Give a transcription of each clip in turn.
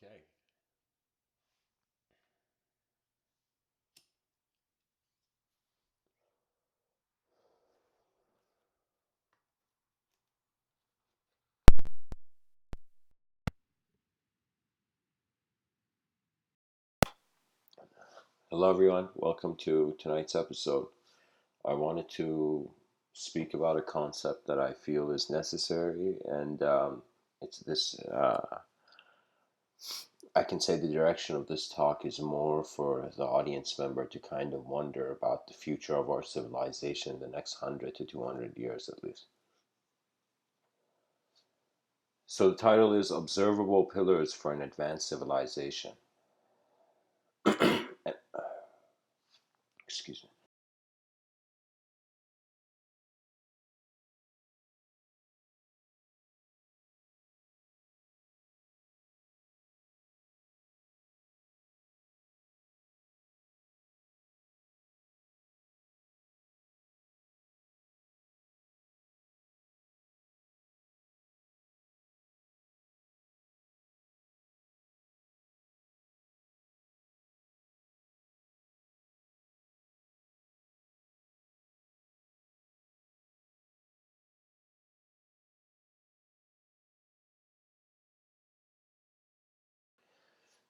Okay. Hello, everyone. Welcome to tonight's episode. I wanted to speak about a concept that I feel is necessary, and it's this. I can say the direction of this talk is more for the audience member to kind of wonder about the future of our civilization in the next 100 to 200 years at least. So, the title is Observable Pillars for an Advanced Civilization. Excuse me.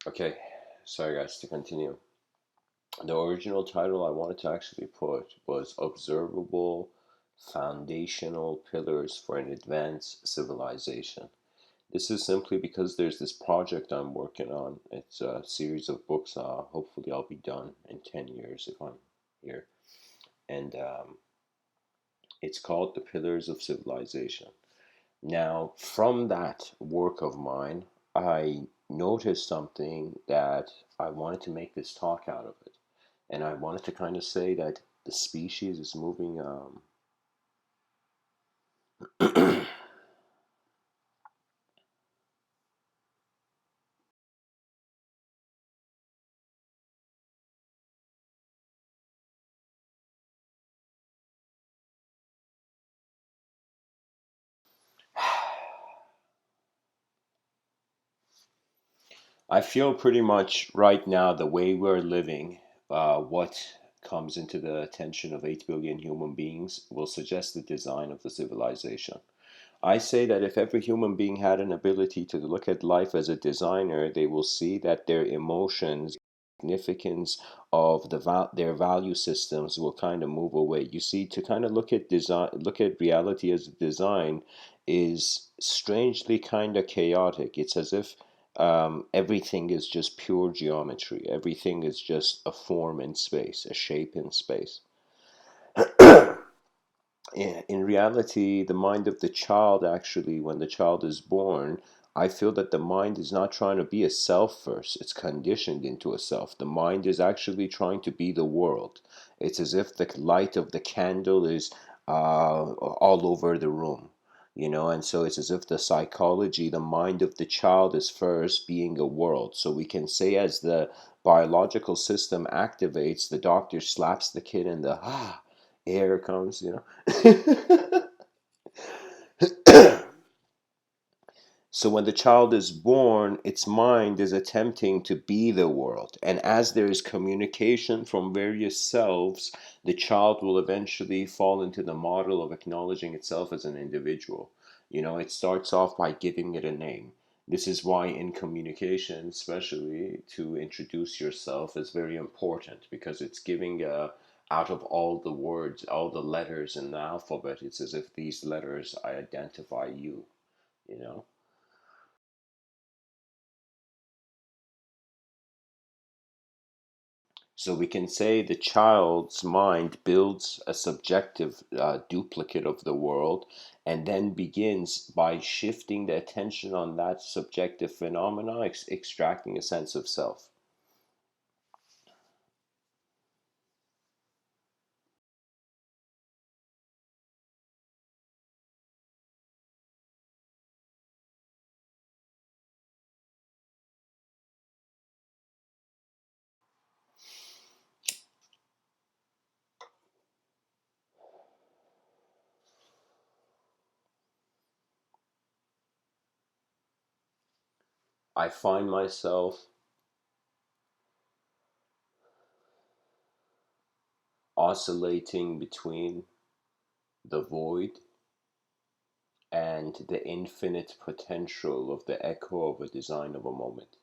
Okay, sorry guys, to continue. The original title I wanted to actually put was Observable Foundational Pillars for an Advanced Civilization. This is simply because there's this project I'm working on. It's a series of books. Hopefully, I'll be done in 10 years if I'm here. And it's called The Pillars of Civilization. Now, from that work of mine, I noticed something that I wanted to make this talk out of it. And I wanted to kind of say that the species is moving. I feel pretty much right now the way we're living, what comes into the attention of 8 billion human beings will suggest the design of the civilization. I say that if every human being had an ability to look at life as a designer, they will see that their emotions, significance of their value systems will kind of move away. You see, to kind of look at reality as a design is strangely kind of chaotic. It's as if everything is just pure geometry. Everything is just a form in space, a shape in space. In reality, the mind of the child actually, when the child is born, I feel that the mind is not trying to be a self first. It's conditioned into a self. The mind is actually trying to be the world. It's as if the light of the candle is all over the room, and so it's as if the psychology, the mind of the child is first being a world. So we can say as the biological system activates, the doctor slaps the kid in the air comes. So when the child is born, its mind is attempting to be the world. And as there is communication from various selves, the child will eventually fall into the model of acknowledging itself as an individual. It starts off by giving it a name. This is why in communication, especially to introduce yourself is very important because it's giving out of all the words, all the letters in the alphabet, it's as if these letters identify you, you know? So we can say the child's mind builds a subjective duplicate of the world and then begins by shifting the attention on that subjective phenomena, extracting a sense of self. I find myself oscillating between the void and the infinite potential of the echo of a design of a moment.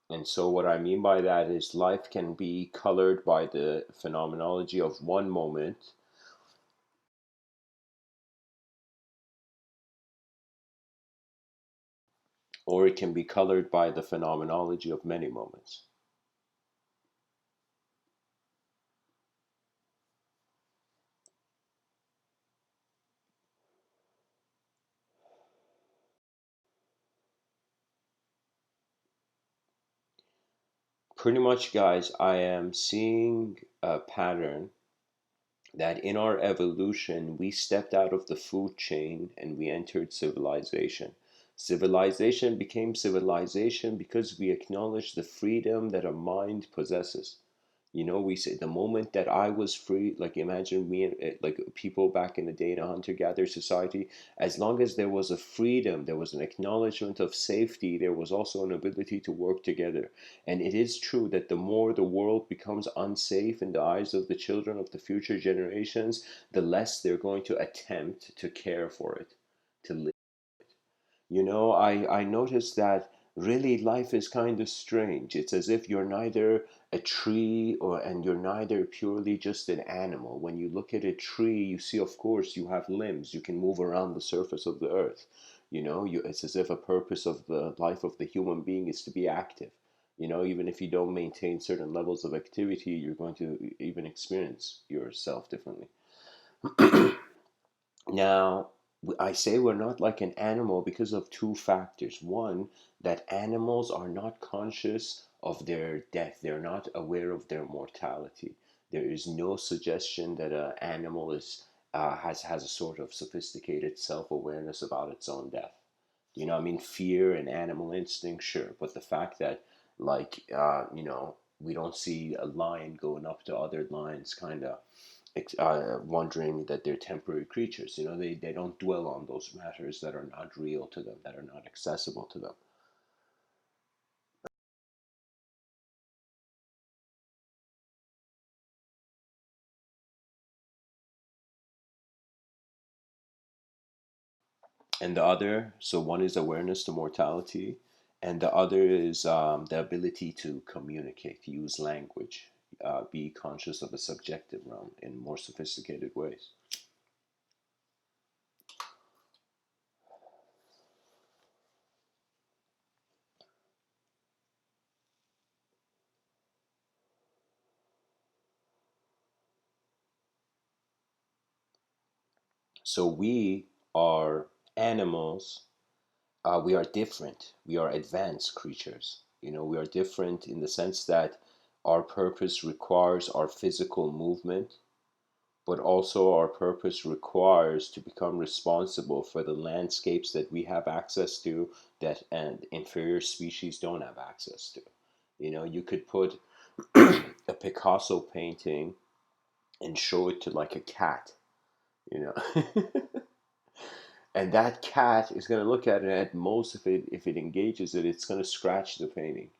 And so, what I mean by that is life can be colored by the phenomenology of one moment, or it can be colored by the phenomenology of many moments. Pretty much, guys, I am seeing a pattern that in our evolution, we stepped out of the food chain and we entered civilization. Civilization became civilization because we acknowledged the freedom that a mind possesses. You know, we say the moment that I was free, like imagine me and like people back in the day in a hunter gatherer society, as long as there was a freedom, there was an acknowledgement of safety, there was also an ability to work together. And it is true that the more the world becomes unsafe in the eyes of the children of the future generations, the less they're going to attempt to care for it, to live. You know, I noticed that really life is kind of strange. It's as if you're neither a tree or and you're neither purely just an animal. When you look at a tree, you see, of course, you have limbs. You can move around the surface of the earth. You know, it's as if a purpose of the life of the human being is to be active. You know, even if you don't maintain certain levels of activity, you're going to even experience yourself differently. Now, I say we're not like an animal because of two factors. One, that animals are not conscious of their death, they're not aware of their mortality. There is no suggestion that an animal has a sort of sophisticated self awareness about its own death. You know, I mean, fear and animal instinct, sure, but the fact that, like, we don't see a lion going up to other lions, kind of wondering that they're temporary creatures. You know, they don't dwell on those matters that are not real to them, that are not accessible to them. And the other, so one is awareness to mortality, and the other is the ability to communicate, use language, be conscious of a subjective realm in more sophisticated ways. So we are animals. We are different. We are advanced creatures. You know, we are different in the sense that our purpose requires our physical movement, but also our purpose requires to become responsible for the landscapes that we have access to that and inferior species don't have access to. You know, you could put a Picasso painting and show it to like a cat, you know. And that cat is going to look at it, at most if it engages it, it's going to scratch the painting.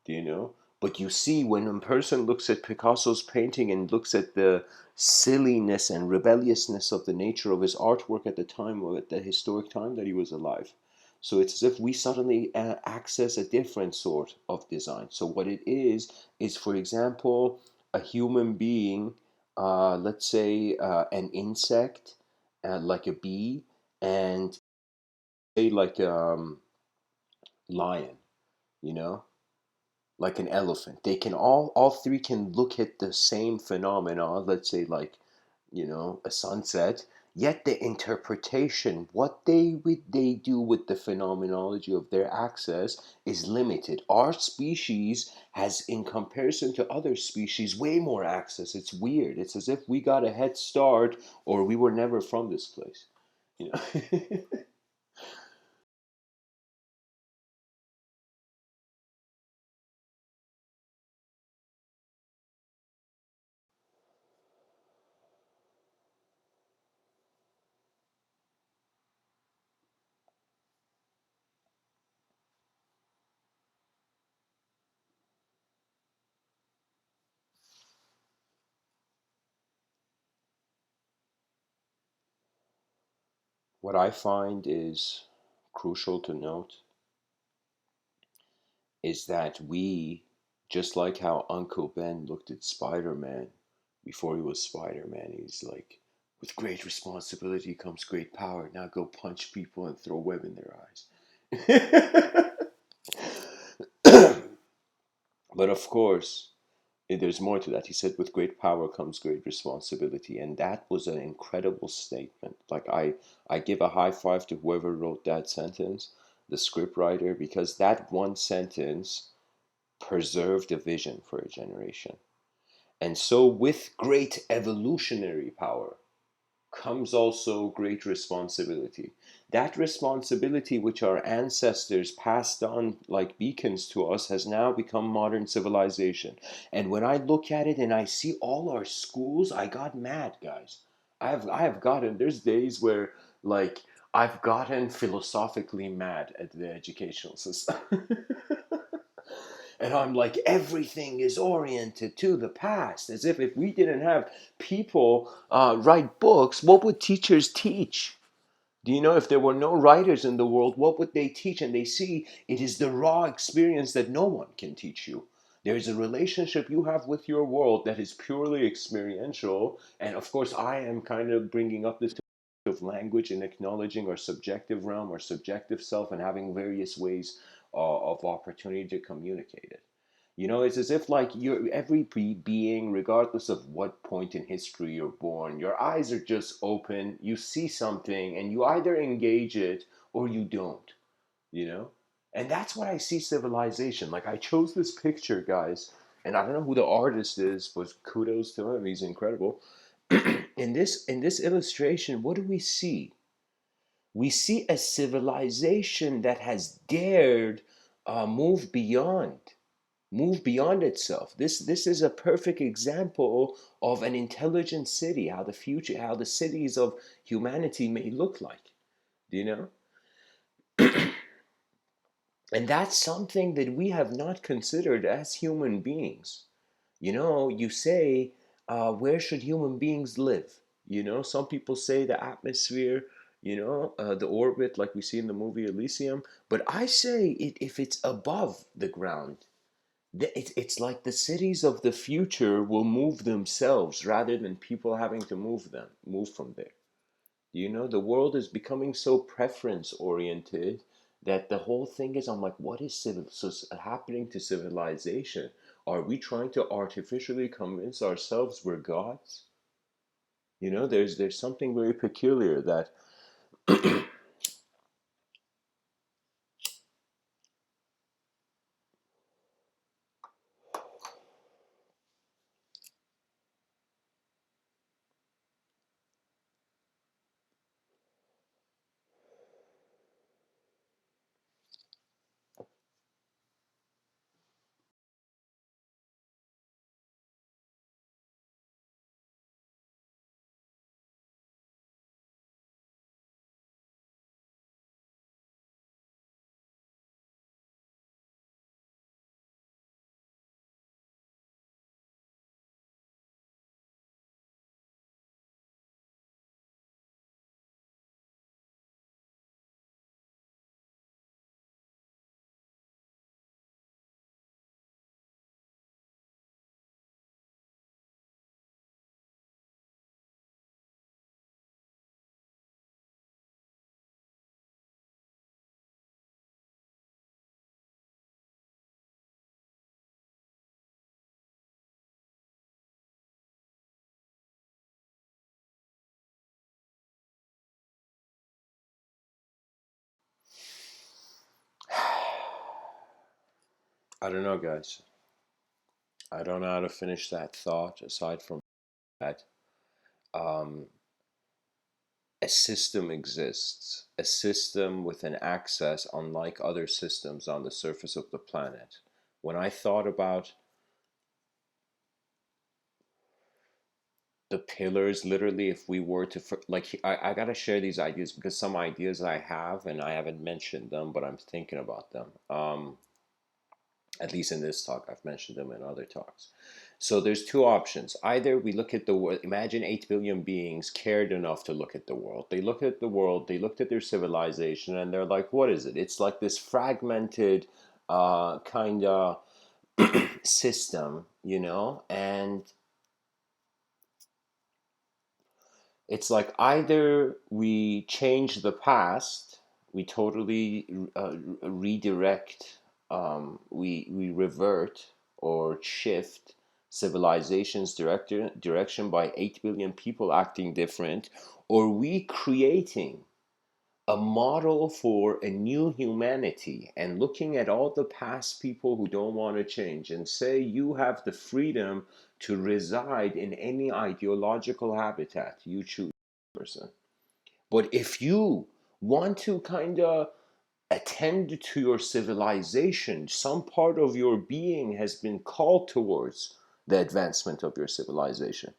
Do you know? But you see, when a person looks at Picasso's painting and looks at the silliness and rebelliousness of the nature of his artwork at the time, or at the historic time that he was alive, so it's as if we suddenly access a different sort of design. So what it is, for example, a human being, let's say an insect, like a bee, and say like lion, you know, like an elephant. They can all three can look at the same phenomena, let's say like, you know, a sunset, yet the interpretation, what they do with the phenomenology of their access is limited. Our species has, in comparison to other species, way more access. It's weird. It's as if we got a head start or we were never from this place, you know. what I find is crucial to note is that we, just like how Uncle Ben looked at Spider Man before he was Spider Man, he's like, with great responsibility comes great power. Now go punch people and throw web in their eyes. But of course, there's more to that. He said, with great power comes great responsibility. And that was an incredible statement. Like, I give a high five to whoever wrote that sentence, the scriptwriter, because that one sentence preserved a vision for a generation. And so, with great evolutionary power comes also great responsibility. That responsibility, which our ancestors passed on like beacons to us, has now become modern civilization. And when I look at it and I see all our schools, I got mad, guys. I have gotten, there's days where, like, I've gotten philosophically mad at the educational system. And I'm like, everything is oriented to the past, as if we didn't have people write books, what would teachers teach? Do you know, if there were no writers in the world, what would they teach? And they see it is the raw experience that no one can teach you. There's a relationship you have with your world that is purely experiential. And of course, I am kind of bringing up this of language and acknowledging our subjective realm, our subjective self, and having various ways of opportunity to communicate it. You know, it's as if like you're every being, regardless of what point in history you're born, your eyes are just open. You see something, and you either engage it or you don't. You know, and that's what I see civilization. Like, I chose this picture, guys, and I don't know who the artist is, but kudos to him. He's incredible. In this illustration, what do we see? We see a civilization that has dared move beyond itself. This is a perfect example of an intelligent city, how the future, how the cities of humanity may look like. Do you know? And that's something that we have not considered as human beings. You know, you say, where should human beings live? You know, some people say the atmosphere, the orbit, like we see in the movie Elysium. But I say if it's above the ground, it's like the cities of the future will move themselves rather than people having to move from there. You know, the world is becoming so preference oriented that the whole thing is, I'm like, what is happening to civilization? Are we trying to artificially convince ourselves we're gods? You know, there's something very peculiar that I don't know, guys. I don't know how to finish that thought aside from that. Um, a system exists, a system with an access unlike other systems on the surface of the planet. When I thought about the pillars, literally, if we were to, like, I gotta share these ideas because some ideas I have and I haven't mentioned them, but I'm thinking about them. At least in this talk, I've mentioned them in other talks. So there's two options. Either we look at the world, imagine 8 billion beings cared enough to look at the world. They look at the world, they looked at their civilization, and they're like, what is it? It's like this fragmented kind of system, and it's like either we change the past, we totally redirect, we revert or shift civilization's direction by 8 billion people acting different, or we creating a model for a new humanity and looking at all the past people who don't want to change and say you have the freedom to reside in any ideological habitat you choose, person. But if you want to kind of attend to your civilization, some part of your being has been called towards the advancement of your civilization,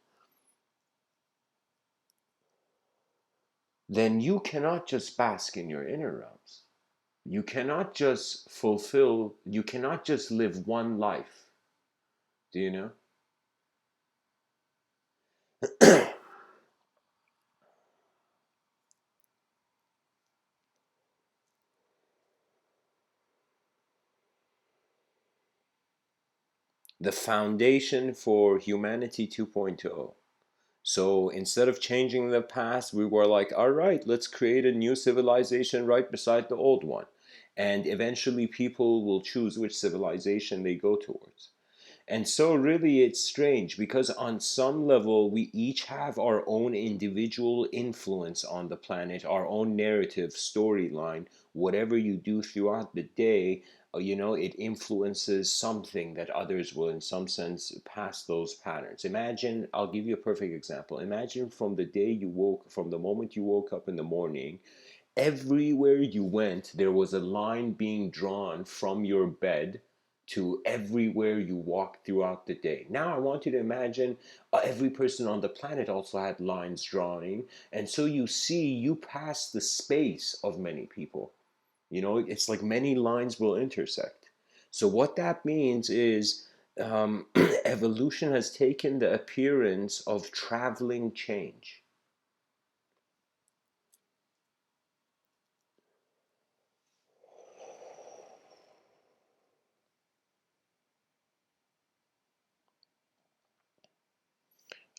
then you cannot just bask in your inner realms. You cannot just you cannot just live one life. Do you know? The foundation for humanity 2.0. So instead of changing the past, we were like, all right, let's create a new civilization right beside the old one. And eventually people will choose which civilization they go towards. And so, really, it's strange because on some level, we each have our own individual influence on the planet, our own narrative, storyline. Whatever you do throughout the day, it influences something that others will, in some sense, pass those patterns. Imagine, I'll give you a perfect example. Imagine from the moment you woke up in the morning, everywhere you went, there was a line being drawn from your bed to everywhere you walked throughout the day. Now, I want you to imagine every person on the planet also had lines drawing. And so you pass the space of many people. It's like many lines will intersect. So, what that means is evolution has taken the appearance of traveling change.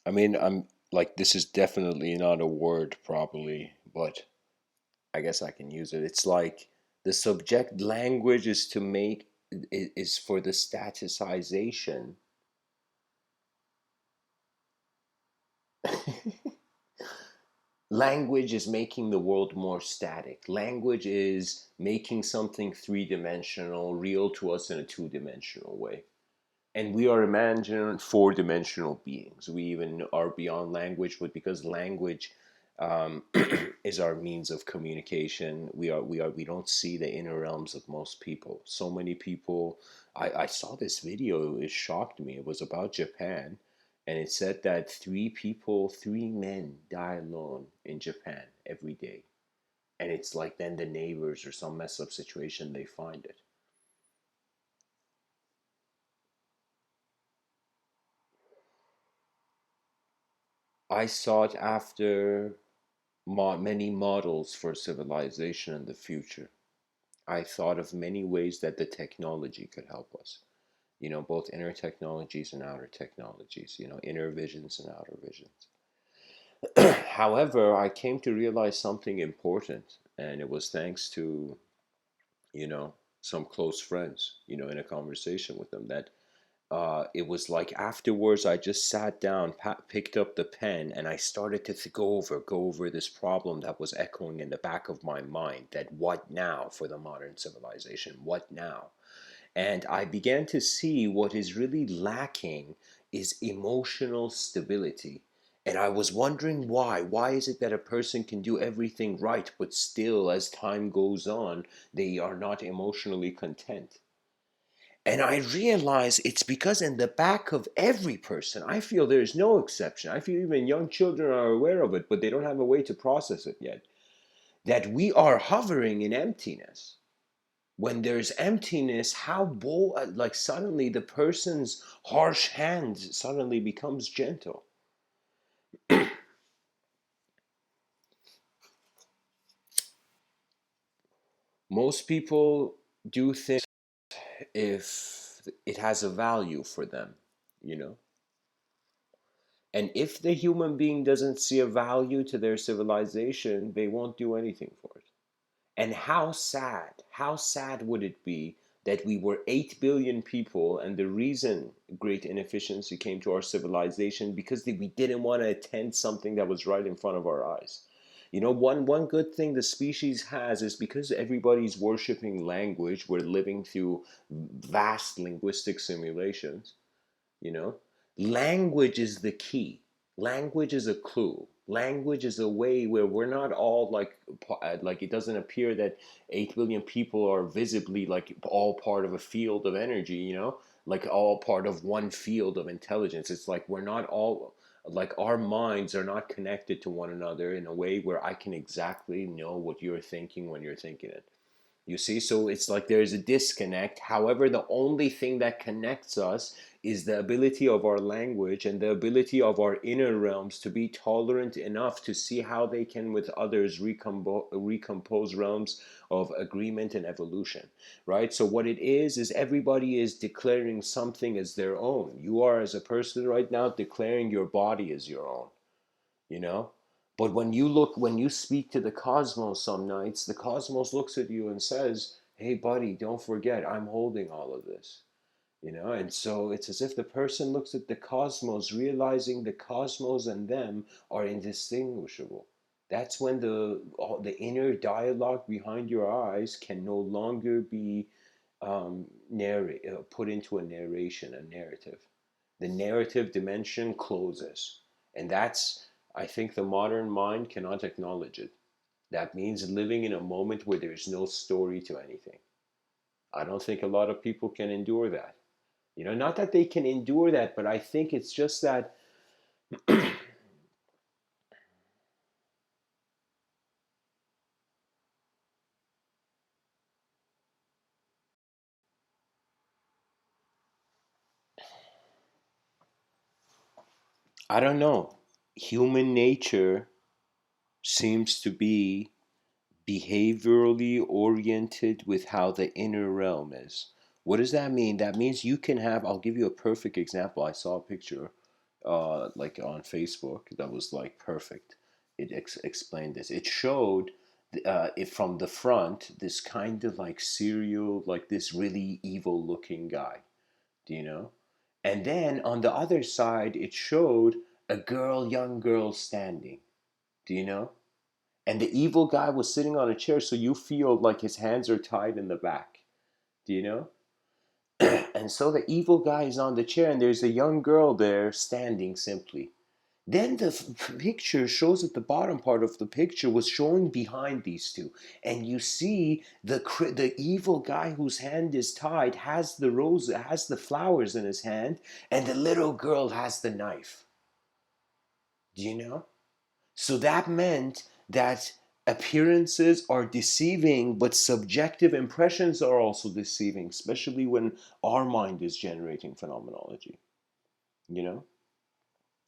I mean, I'm like, this is definitely not a word properly, but I guess I can use it. It's like the subject language is to make is for the staticization. Language is making the world more static. Language is making something three-dimensional real to us in a two-dimensional way. And we are imagined four-dimensional beings. We even are beyond language, but because language is our means of communication, we don't see the inner realms of most people. So many people. I saw this video. It shocked me. It was about Japan, and it said that three men die alone in Japan every day, and it's like then the neighbors or some mess up situation they find it. I sought after many models for civilization in the future. I thought of many ways that the technology could help us. Both inner technologies and outer technologies, inner visions and outer visions. However, I came to realize something important, and it was thanks to, you know, some close friends, in a conversation with them, that it was like afterwards I just sat down, picked up the pen, and I started to go over this problem that was echoing in the back of my mind, that what now for the modern civilization? What now? And I began to see what is really lacking is emotional stability. And I was wondering why. Why is it that a person can do everything right, but still, as time goes on, they are not emotionally content? And I realize it's because in the back of every person, I feel there is no exception. I feel even young children are aware of it, but they don't have a way to process it yet. That we are hovering in emptiness. When there's emptiness, how bold, like suddenly the person's harsh hand suddenly becomes gentle. Most people do things if it has a value for them, you know? And if the human being doesn't see a value to their civilization, they won't do anything for it. And how sad would it be that we were 8 billion people, and the reason great inefficiency came to our civilization because we didn't want to attend something that was right in front of our eyes. You know, one good thing the species has is because everybody's worshiping language, we're living through vast linguistic simulations, you know, language is the key. Language is a clue. Language is a way where we're not all like it doesn't appear that 8 billion people are visibly like all part of a field of energy, you know, like all part of one field of intelligence. It's like we're not all, like our minds are not connected to one another in a way where I can exactly know what you're thinking when you're thinking it. You see, so it's like there's a disconnect. However, the only thing that connects us is the ability of our language and the ability of our inner realms to be tolerant enough to see how they can, with others, recompose realms of agreement and evolution, right? So, what it is everybody is declaring something as their own. You are, as a person right now, declaring your body as your own, you know. But when you speak to the cosmos some nights, the cosmos looks at you and says, hey buddy, don't forget I'm holding all of this, you know. And so it's as if the person looks at the cosmos realizing the cosmos and them are indistinguishable. That's when the inner dialogue behind your eyes can no longer be put into a narration, a narrative. The narrative dimension closes. And that's, I think the modern mind cannot acknowledge it. That means living in a moment where there's no story to anything. I don't think a lot of people can endure that. You know, not that they can endure that, but I think it's just that I don't know. Human nature seems to be behaviorally oriented with how the inner realm is. What does that mean? That means you can have, I'll give you a perfect example. I saw a picture like on Facebook that was like perfect. It explained this. It showed it from the front, this kind of like serial, like this really evil looking guy. Do you know? And then on the other side, it showed a girl, young girl standing. Do you know? And the evil guy was sitting on a chair, so you feel like his hands are tied in the back. Do you know? And so the evil guy is on the chair, and there's a young girl there standing simply. Then the picture shows at the bottom part of the picture was showing behind these two, and you see the evil guy whose hand is tied has the rose, has the flowers in his hand, and the little girl has the knife. Do you know? So that meant that appearances are deceiving, but subjective impressions are also deceiving, especially when our mind is generating phenomenology, you know?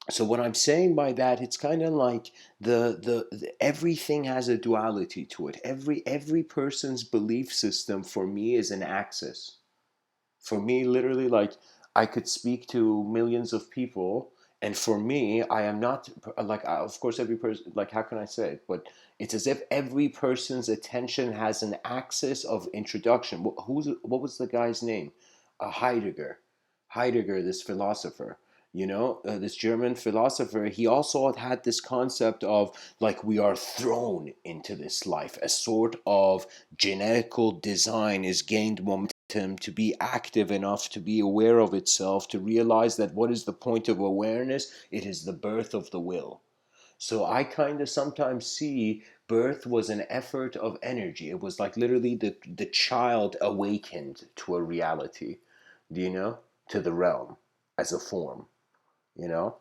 So what I'm saying by that, it's kind of like everything has a duality to it. Every person's belief system for me is an axis. For me, literally, like I could speak to millions of people, and for me, I am not like, of course, every person, like, how can I say it? But it's as if every person's attention has an axis of introduction. What was the guy's name? Heidegger. Heidegger, this philosopher. You know, this German philosopher, he also had this concept of like we are thrown into this life. A sort of genetical design is gained momentum to be active enough to be aware of itself, to realize that what is the point of awareness? It is the birth of the will. So I kind of sometimes see birth was an effort of energy. It was like literally the child awakened to a reality, do you know, to the realm as a form, you know.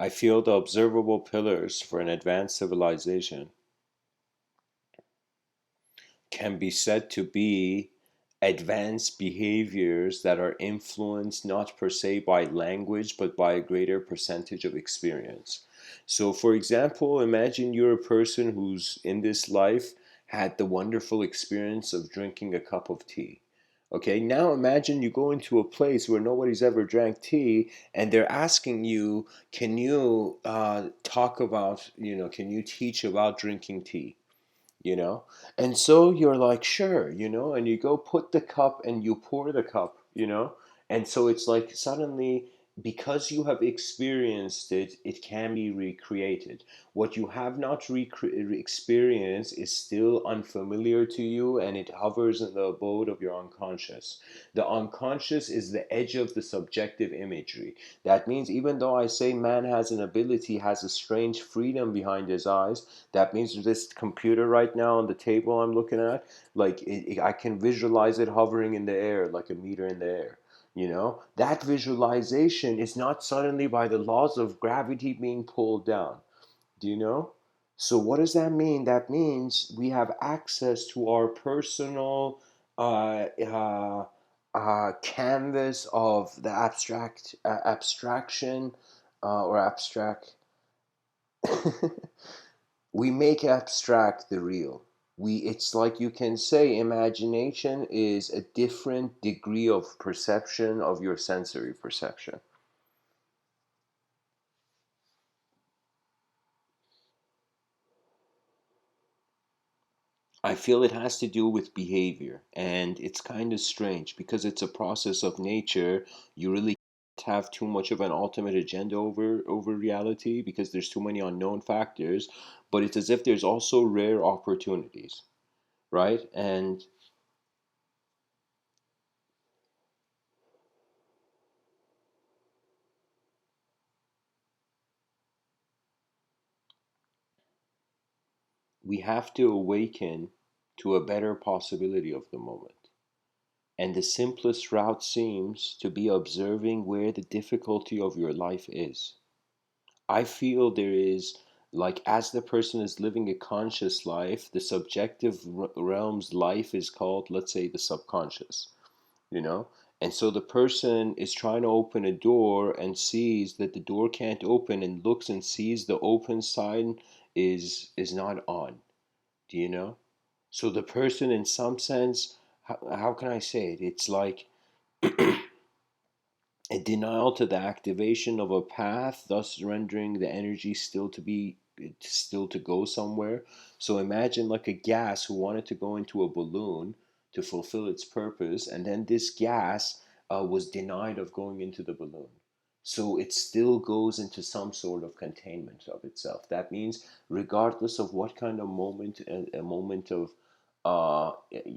I feel the observable pillars for an advanced civilization can be said to be advanced behaviors that are influenced not per se by language but by a greater percentage of experience. So, for example, imagine you're a person who's in this life had the wonderful experience of drinking a cup of tea. Okay, now imagine you go into a place where nobody's ever drank tea and they're asking you, can you talk about, can you teach about drinking tea? you know and so you're like, sure, and you go put the cup and you pour the cup, and so it's like suddenly, because you have experienced it, it can be recreated. What you have not experienced is still unfamiliar to you, and it hovers in the abode of your unconscious. The unconscious is the edge of the subjective imagery. That means even though I say man has an ability, has a strange freedom behind his eyes, that means this computer right now on the table I'm looking at, like I can visualize it hovering in the air, like a meter in the air. That visualization is not suddenly by the laws of gravity being pulled down. Do you know? So what does that mean? That means we have access to our personal canvas of the abstraction, or abstract. We make abstract the real. It's like you can say imagination is a different degree of perception of your sensory perception. I feel it has to do with behavior, and it's kind of strange because it's a process of nature. You really can't have too much of an ultimate agenda over reality because there's too many unknown factors, but it's as if there's also rare opportunities, right? And we have to awaken to a better possibility of the moment. And the simplest route seems to be observing where the difficulty of your life is. I feel there is, like, as the person is living a conscious life, the subjective realm's life is called, let's say, the subconscious, you know? And so the person is trying to open a door and sees that the door can't open and looks and sees the open sign is not on. Do you know? So the person, in some sense, how can I say it? It's like a denial to the activation of a path, thus rendering the energy still to go somewhere. So imagine like a gas who wanted to go into a balloon to fulfill its purpose, and then this gas was denied of going into the balloon. So it still goes into some sort of containment of itself. That means, regardless of what kind of moment, a moment of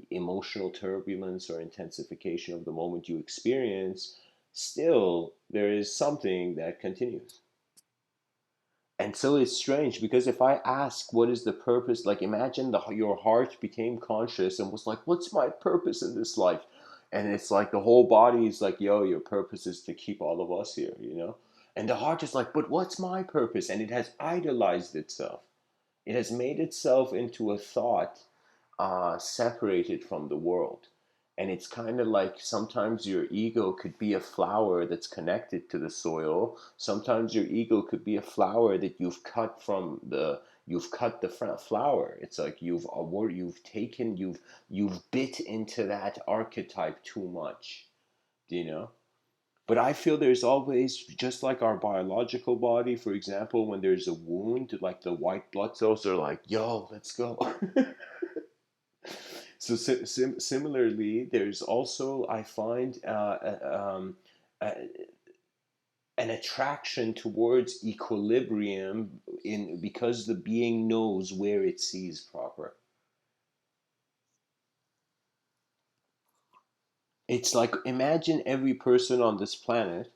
emotional turbulence or intensification of the moment you experience, still there is something that continues. And so it's strange because if I ask what is the purpose, like imagine your heart became conscious and was like, what's my purpose in this life? And it's like the whole body is like, yo, your purpose is to keep all of us here. And the heart is like, but what's my purpose? And it has idolized itself. It has made itself into a thought, separated from the world. And it's kind of like sometimes your ego could be a flower that's connected to the soil. Sometimes your ego could be a flower that you've cut the flower. It's like you've bit into that archetype too much. Do you know? But I feel there's always, just like our biological body, for example, when there's a wound, like the white blood cells are like, yo, let's go. So similarly, there's also, I find, uh, an attraction towards equilibrium in because the being knows where it sees proper. It's like imagine every person on this planet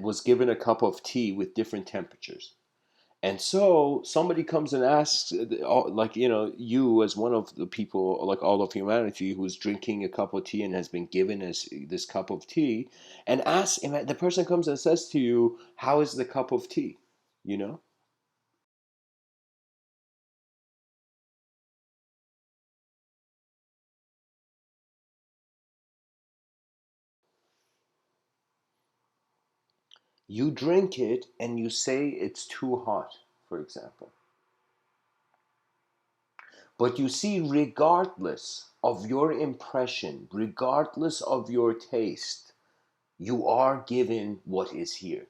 was given a cup of tea with different temperatures. And so somebody comes and asks, like, you as one of the people, like all of humanity, who's drinking a cup of tea and has been given this cup of tea, and the person comes and says to you, how is the cup of tea? you know? You drink it and you say it's too hot, for example. But you see, regardless of your impression, regardless of your taste, you are given what is here.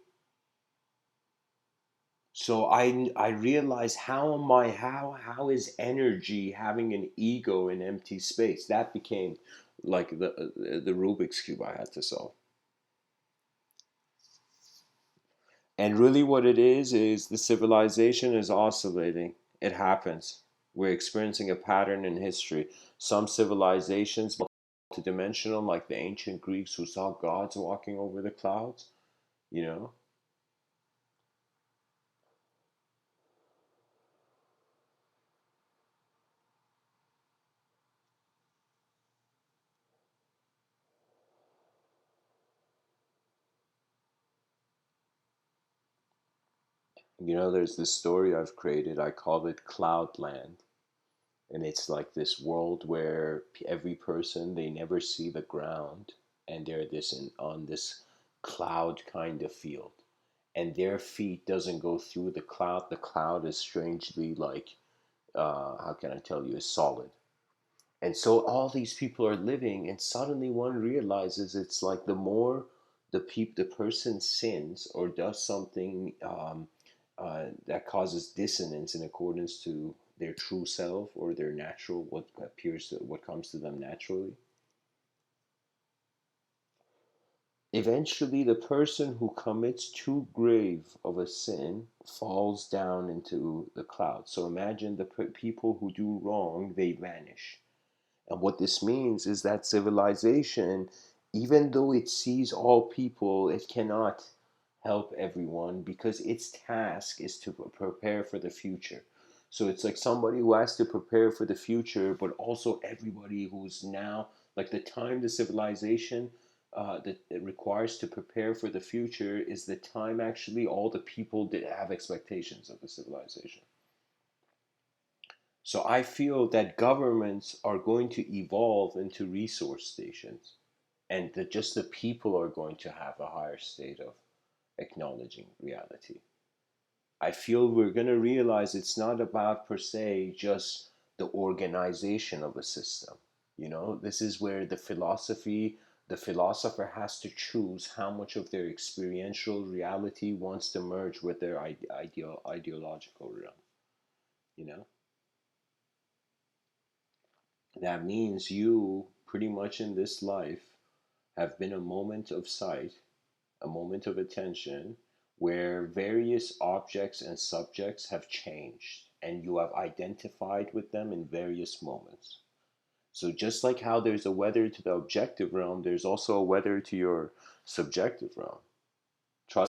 So I realize how is energy having an ego in empty space? That became like the Rubik's cube I had to solve. And really, what it is the civilization is oscillating. It happens. We're experiencing a pattern in history. Some civilizations multidimensional, like the ancient Greeks who saw gods walking over the clouds. You know, there's this story I've created. I call it Cloudland, and it's like this world where every person, they never see the ground, and they're on this cloud kind of field, and their feet doesn't go through the cloud is strangely like, how can I tell you, is solid. And so all these people are living, and suddenly one realizes it's like the more the person sins or does something that causes dissonance in accordance to their true self or their natural, what comes to them naturally. Eventually, the person who commits too grave of a sin falls down into the cloud. So imagine the people who do wrong, they vanish. And what this means is that civilization, even though it sees all people, it cannot help everyone because its task is to prepare for the future. So it's like somebody who has to prepare for the future, but also everybody who's now, like the time the civilization that it requires to prepare for the future is the time actually all the people that have expectations of the civilization. So I feel that governments are going to evolve into resource stations, and that just the people are going to have a higher state of acknowledging reality. I feel we're going to realize it's not about per se just the organization of a system. This is where the philosopher has to choose how much of their experiential reality wants to merge with their ideological realm. You know? That means you, pretty much in this life, have been a moment of sight, a moment of attention, where various objects and subjects have changed, and you have identified with them in various moments. So, just like how there's a weather to the objective realm, there's also a weather to your subjective realm. Trust.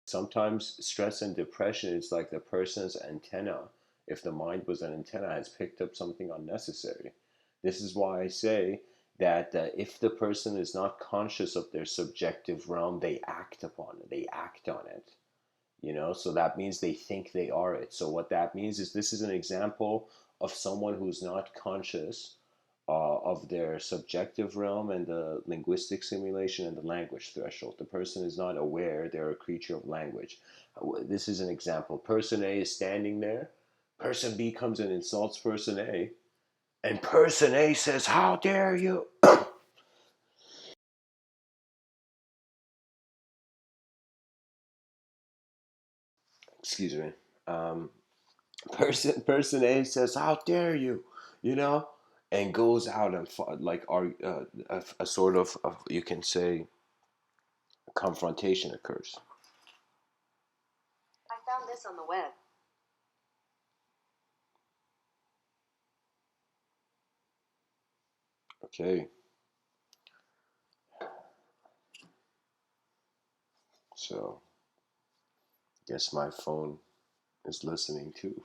Sometimes stress and depression is like the person's antenna. If the mind was an antenna, has picked up something unnecessary. This is why I say that if the person is not conscious of their subjective realm, they act upon it. They act on it. So that means they think they are it. So what that means is this is an example of someone who's not conscious of their subjective realm and the linguistic simulation and the language threshold. The person is not aware they're a creature of language. This is an example. Person A is standing there. Person B comes and insults person A. And person A says, "How dare you?" Excuse me. Um, person A says, "How dare you?" You know, and goes out and like a sort of, you can say, confrontation occurs. I found this on the web. Okay, so guess my phone is listening too.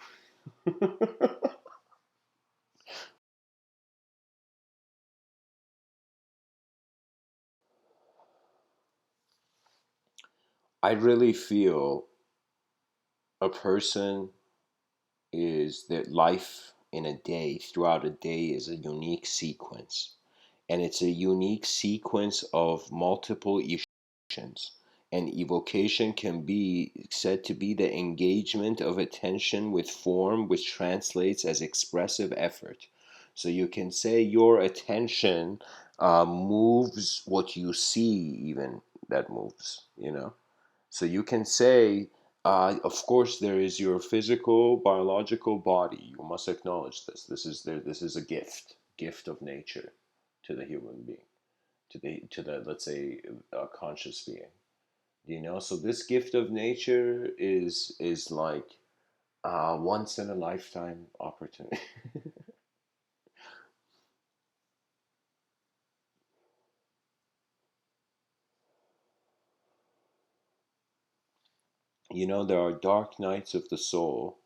I really feel, a person is that life in a day, throughout a day, is a unique sequence. And it's a unique sequence of multiple evocations. And evocation can be said to be the engagement of attention with form, which translates as expressive effort. So you can say your attention moves what you see, even that moves, you know? So you can say, of course, there is your physical, biological body. You must acknowledge this. This is a gift of nature to the human being, to the let's say a conscious being. You know, so this gift of nature is like once in a lifetime opportunity. You know, there are dark nights of the soul.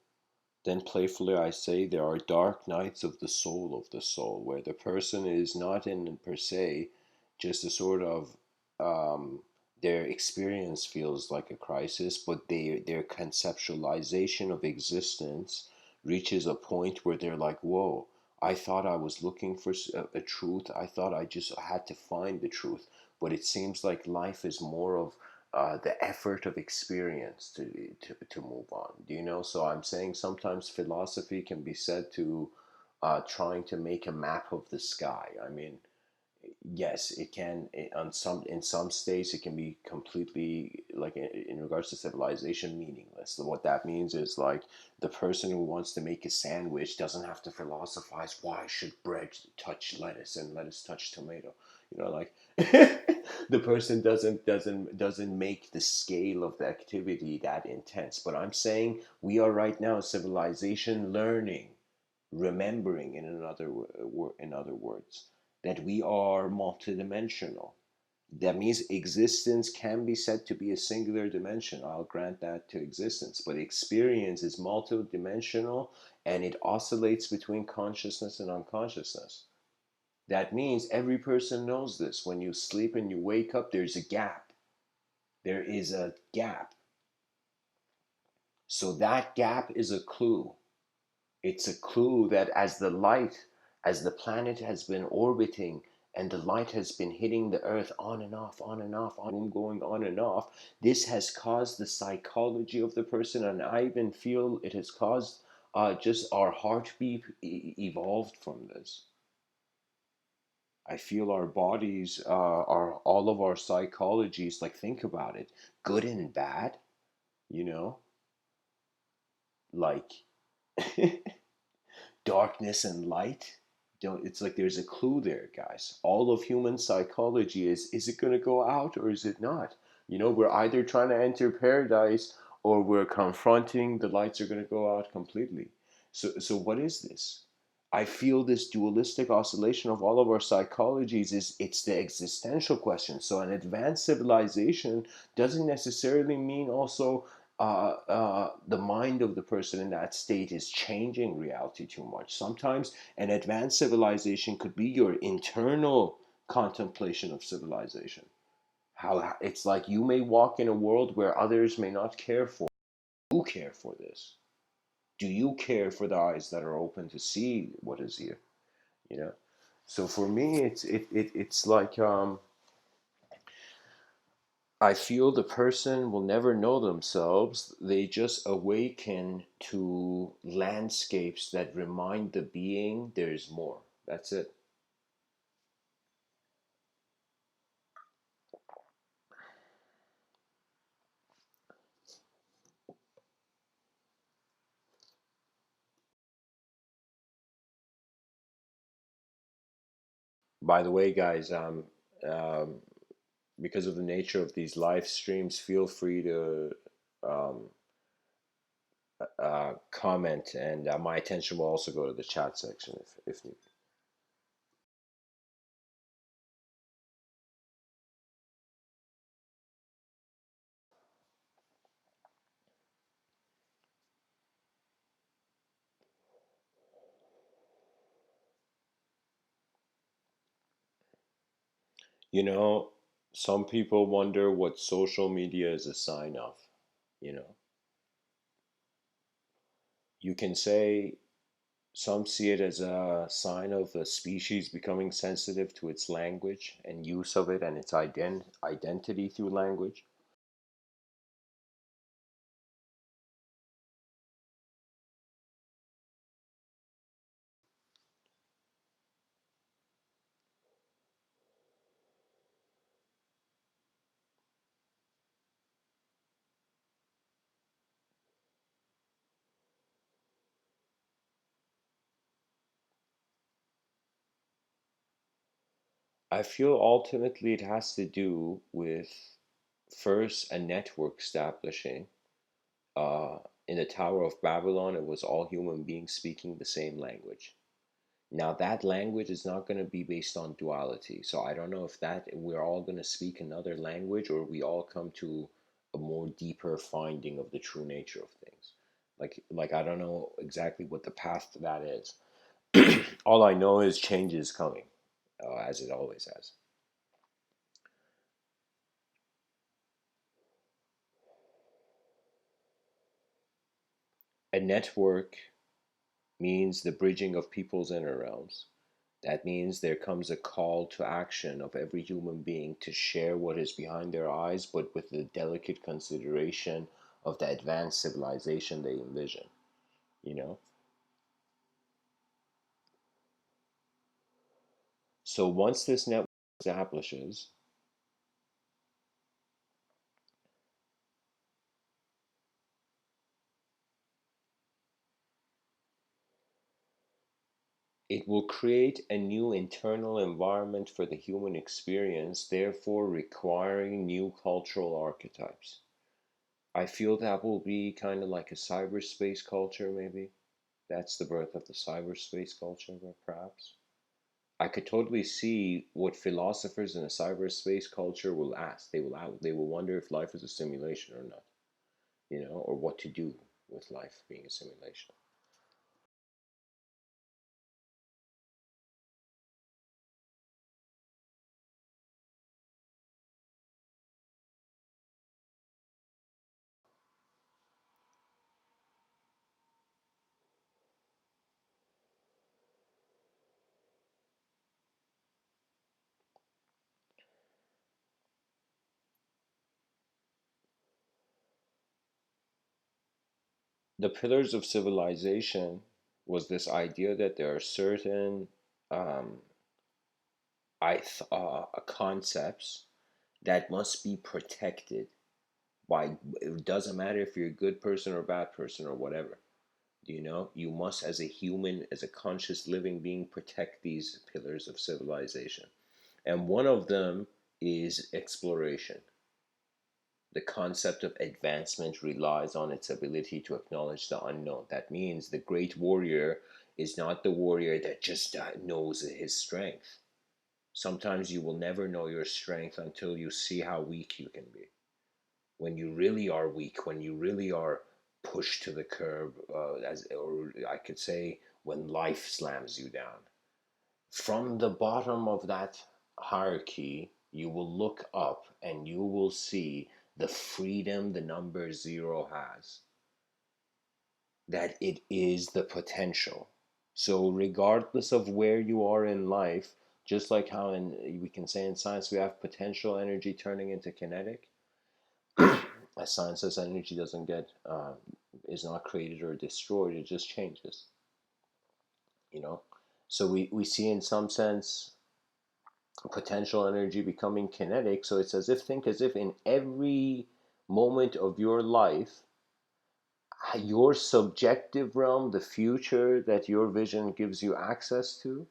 Then playfully I say there are dark nights of the soul, where the person is not in per se just a sort of um, their experience feels like a crisis, but their conceptualization of existence reaches a point where they're like, whoa, I thought I was looking for a truth. I thought I just had to find the truth. But it seems like life is more of the effort of experience to move on. Do you know? So I'm saying sometimes philosophy can be said to trying to make a map of the sky. I mean, yes, it can on some in some states it can be completely like in regards to civilization meaningless. So what that means is like the person who wants to make a sandwich doesn't have to philosophize why should bread touch lettuce and lettuce touch tomato. You know, like the person doesn't make the scale of the activity that intense. But I'm saying we are right now civilization learning, remembering in other words, that we are multidimensional. That means existence can be said to be a singular dimension. I'll grant that to existence, but experience is multidimensional and it oscillates between consciousness and unconsciousness. That means every person knows this. When you sleep and you wake up, there's a gap. There is a gap. So that gap is a clue. It's a clue that as the planet has been orbiting and the light has been hitting the earth on and off, going on and off, this has caused the psychology of the person, and I even feel it has caused just our heartbeat evolved from this. I feel our bodies, our all of our psychologies, like think about it, good and bad, you know, like darkness and light. Don't, it's like there's a clue there, guys. All of human psychology is it going to go out or is it not? You know, we're either trying to enter paradise or we're confronting the lights are going to go out completely. So what is this? I feel this dualistic oscillation of all of our psychologies is it's the existential question. So an advanced civilization doesn't necessarily mean also the mind of the person in that state is changing reality too much. Sometimes an advanced civilization could be your internal contemplation of civilization. How it's like you may walk in a world where others may not care for. You care for this. Do you care for the eyes that are open to see what is here? You know. So for me, it's like I feel the person will never know themselves. They just awaken to landscapes that remind the being there's more. That's it. By the way, guys, um, because of the nature of these live streams, feel free to um, comment, and my attention will also go to the chat section if need. You know, some people wonder what social media is a sign of. You know, You can say some see it as a sign of a species becoming sensitive to its language and use of it and its identity through language. I feel ultimately it has to do with first a network establishing. In the Tower of Babylon, it was all human beings speaking the same language. Now, that language is not going to be based on duality. So I don't know if that we're all going to speak another language or we all come to a more deeper finding of the true nature of things. Like I don't know exactly what the path to that is. All I know is change is coming, as it always has. A network means the bridging of people's inner realms. That means there comes a call to action of every human being to share what is behind their eyes, but with the delicate consideration of the advanced civilization they envision. You know? So once this network establishes, it will create a new internal environment for the human experience, therefore requiring new cultural archetypes. I feel that will be kind of like a cyberspace culture, maybe. That's the birth of the cyberspace culture, perhaps. I could totally see what philosophers in a cyberspace culture will ask. They will wonder if life is a simulation or not, or what to do with life being a simulation. The pillars of civilization was this idea that there are certain um, concepts that must be protected by. It doesn't matter if you're a good person or a bad person or whatever. You must, as a human, as a conscious living being, protect these pillars of civilization. And one of them is exploration. The concept of advancement relies on its ability to acknowledge the unknown. That means the great warrior is not the warrior that just knows his strength. Sometimes you will never know your strength until you see how weak you can be. When you really are weak, when you really are pushed to the curb, or I could say when life slams you down. From the bottom of that hierarchy, you will look up and you will see the freedom the number zero has, that it is the potential. So, regardless of where you are in life, just like how we can say in science we have potential energy turning into kinetic, as science says, energy doesn't get is not created or destroyed; it just changes. You know, so we see in some sense potential energy becoming kinetic. So it's as if think as if in every moment of your life, your subjective realm, the future that your vision gives you access to,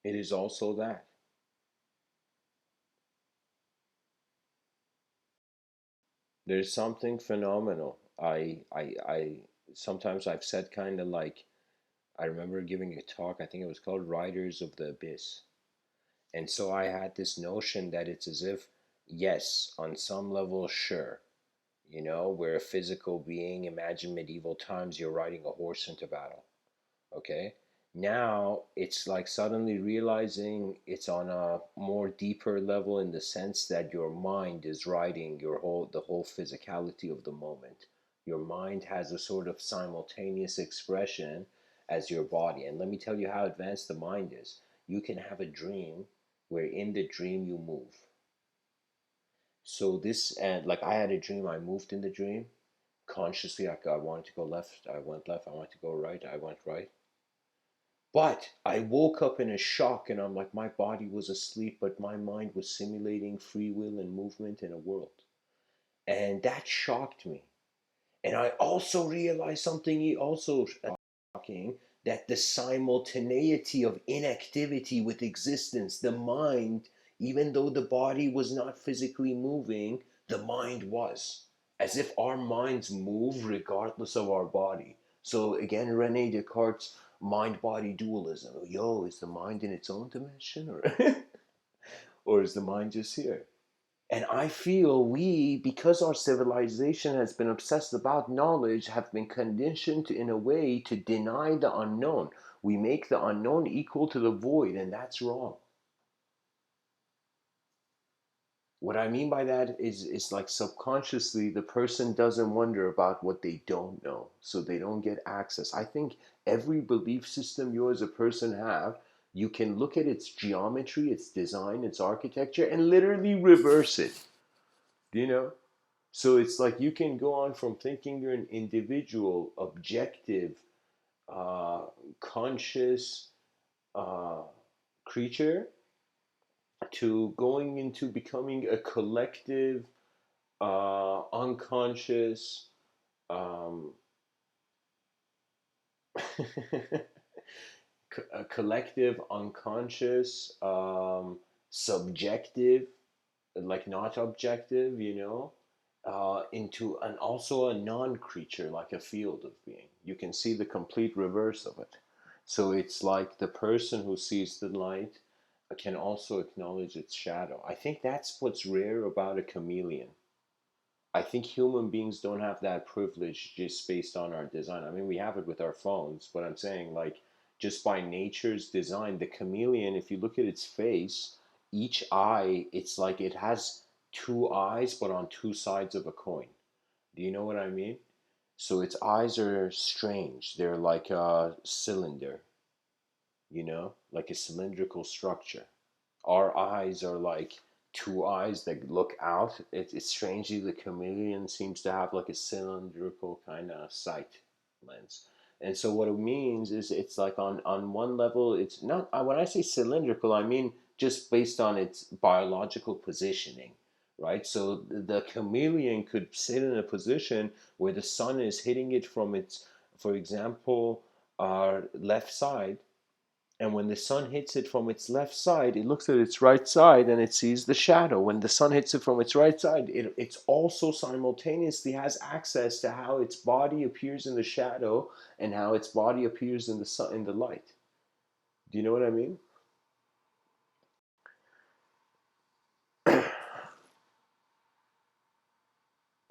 it is also that. There's something phenomenal. I sometimes I've said kind of like I remember giving a talk. I think it was called Riders of the Abyss, and so I had this notion that it's as if yes, on some level, sure, we're a physical being. Imagine medieval times, you're riding a horse into battle. Okay, now it's like suddenly realizing it's on a more deeper level, in the sense that your mind is writing the whole physicality of the moment. Your mind has a sort of simultaneous expression as your body. And let me tell you how advanced the mind is. You can have a dream where in the dream you move. So this, and like I had a dream, I moved in the dream consciously. I wanted to go left, I went left. I wanted to go right, I went right. But I woke up in a shock, and I'm like, my body was asleep, but my mind was simulating free will and movement in a world. And that shocked me. And I also realized something also shocking, that the simultaneity of inactivity with existence, the mind, even though the body was not physically moving, the mind was. As if our minds move regardless of our body. So again, Rene Descartes' mind-body dualism. Yo, is the mind in its own dimension, or or is the mind just here? And I feel we, because our civilization has been obsessed about knowledge, have been conditioned in a way to deny the unknown. We make the unknown equal to the void, and that's wrong. What I mean by that is like subconsciously the person doesn't wonder about what they don't know, so they don't get access. I think every belief system you as a person have, you can look at its geometry, its design, its architecture, and literally reverse it. Do you know? So it's like you can go on from thinking you're an individual, objective, uh, conscious uh, creature, to going into becoming a collective, unconscious, um, a collective, unconscious, subjective, like not objective, into an also a non-creature, like a field of being. You can see the complete reverse of it. So it's like the person who sees the light can also acknowledge its shadow. I think that's what's rare about a chameleon. I think human beings don't have that privilege just based on our design. I mean, we have it with our phones, but I'm saying, like, just by nature's design, the chameleon, if you look at its face, each eye, it's like it has two eyes, but on two sides of a coin. Do you know what I mean? So its eyes are strange. They're like a cylinder, like a cylindrical structure. Our eyes are like two eyes that look out. It's strangely, the chameleon seems to have like a cylindrical kind of sight lens. And so what it means is, it's like on one level, it's not, when I say cylindrical, I mean just based on its biological positioning, right? So the chameleon could sit in a position where the sun is hitting it from its, for example, left side, and when the sun hits it from its left side, it looks at its right side and it sees the shadow. When the sun hits it from its right side, it's also simultaneously has access to how its body appears in the shadow and how its body appears in the sun, in the light. Do you know what I mean?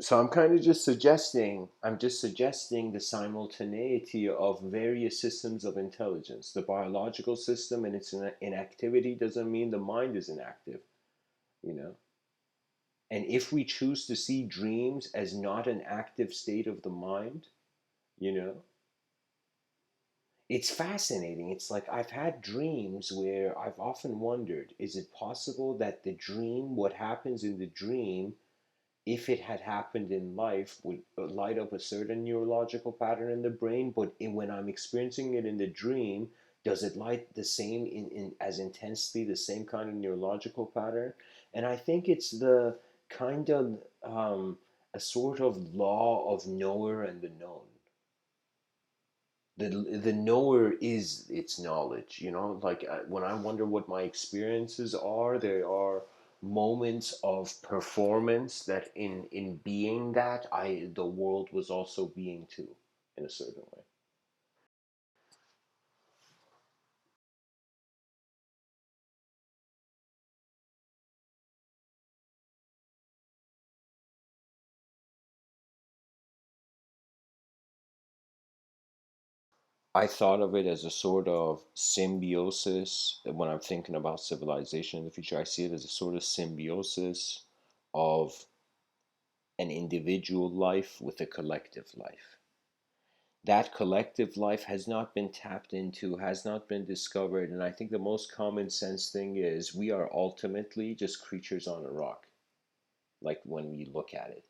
So I'm just suggesting the simultaneity of various systems of intelligence. The biological system and its inactivity doesn't mean the mind is inactive, you know? And if we choose to see dreams as not an active state of the mind, you know, it's fascinating. It's like I've had dreams where I've often wondered, is it possible that the dream, what happens in the dream, if it had happened in life, would light up a certain neurological pattern in the brain, but when I'm experiencing it in the dream, does it light the same in as intensely the same kind of neurological pattern? And I think it's the kind of a sort of law of knower and the known. The knower is its knowledge, like when I wonder what my experiences are, there are moments of performance that in being that, the world was also being too, in a certain way. I thought of it as a sort of symbiosis. When I'm thinking about civilization in the future, I see it as a sort of symbiosis of an individual life with a collective life. That collective life has not been tapped into, has not been discovered. And I think the most common sense thing is we are ultimately just creatures on a rock, like when we look at it,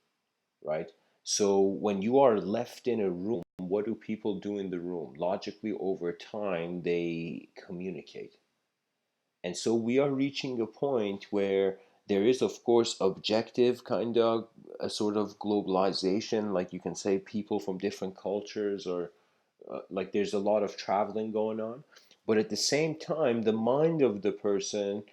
right? So when you are left in a room, what do people do in the room? Logically, over time, they communicate. And so we are reaching a point where there is, of course, objective kind of a sort of globalization, like you can say people from different cultures or like there's a lot of traveling going on, but at the same time the mind of the person,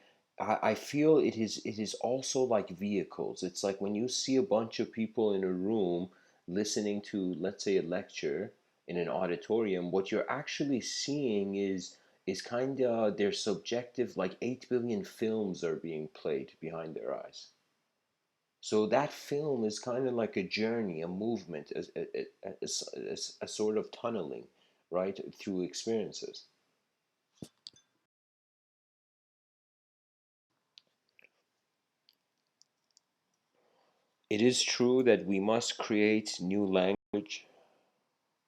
I feel it is also like vehicles. It's like when you see a bunch of people in a room listening to, let's say, a lecture in an auditorium, what you're actually seeing is kind of their subjective, like 8 billion films are being played behind their eyes. So that film is kind of like a journey, a movement, a sort of tunneling, right, through experiences. It is true that we must create new language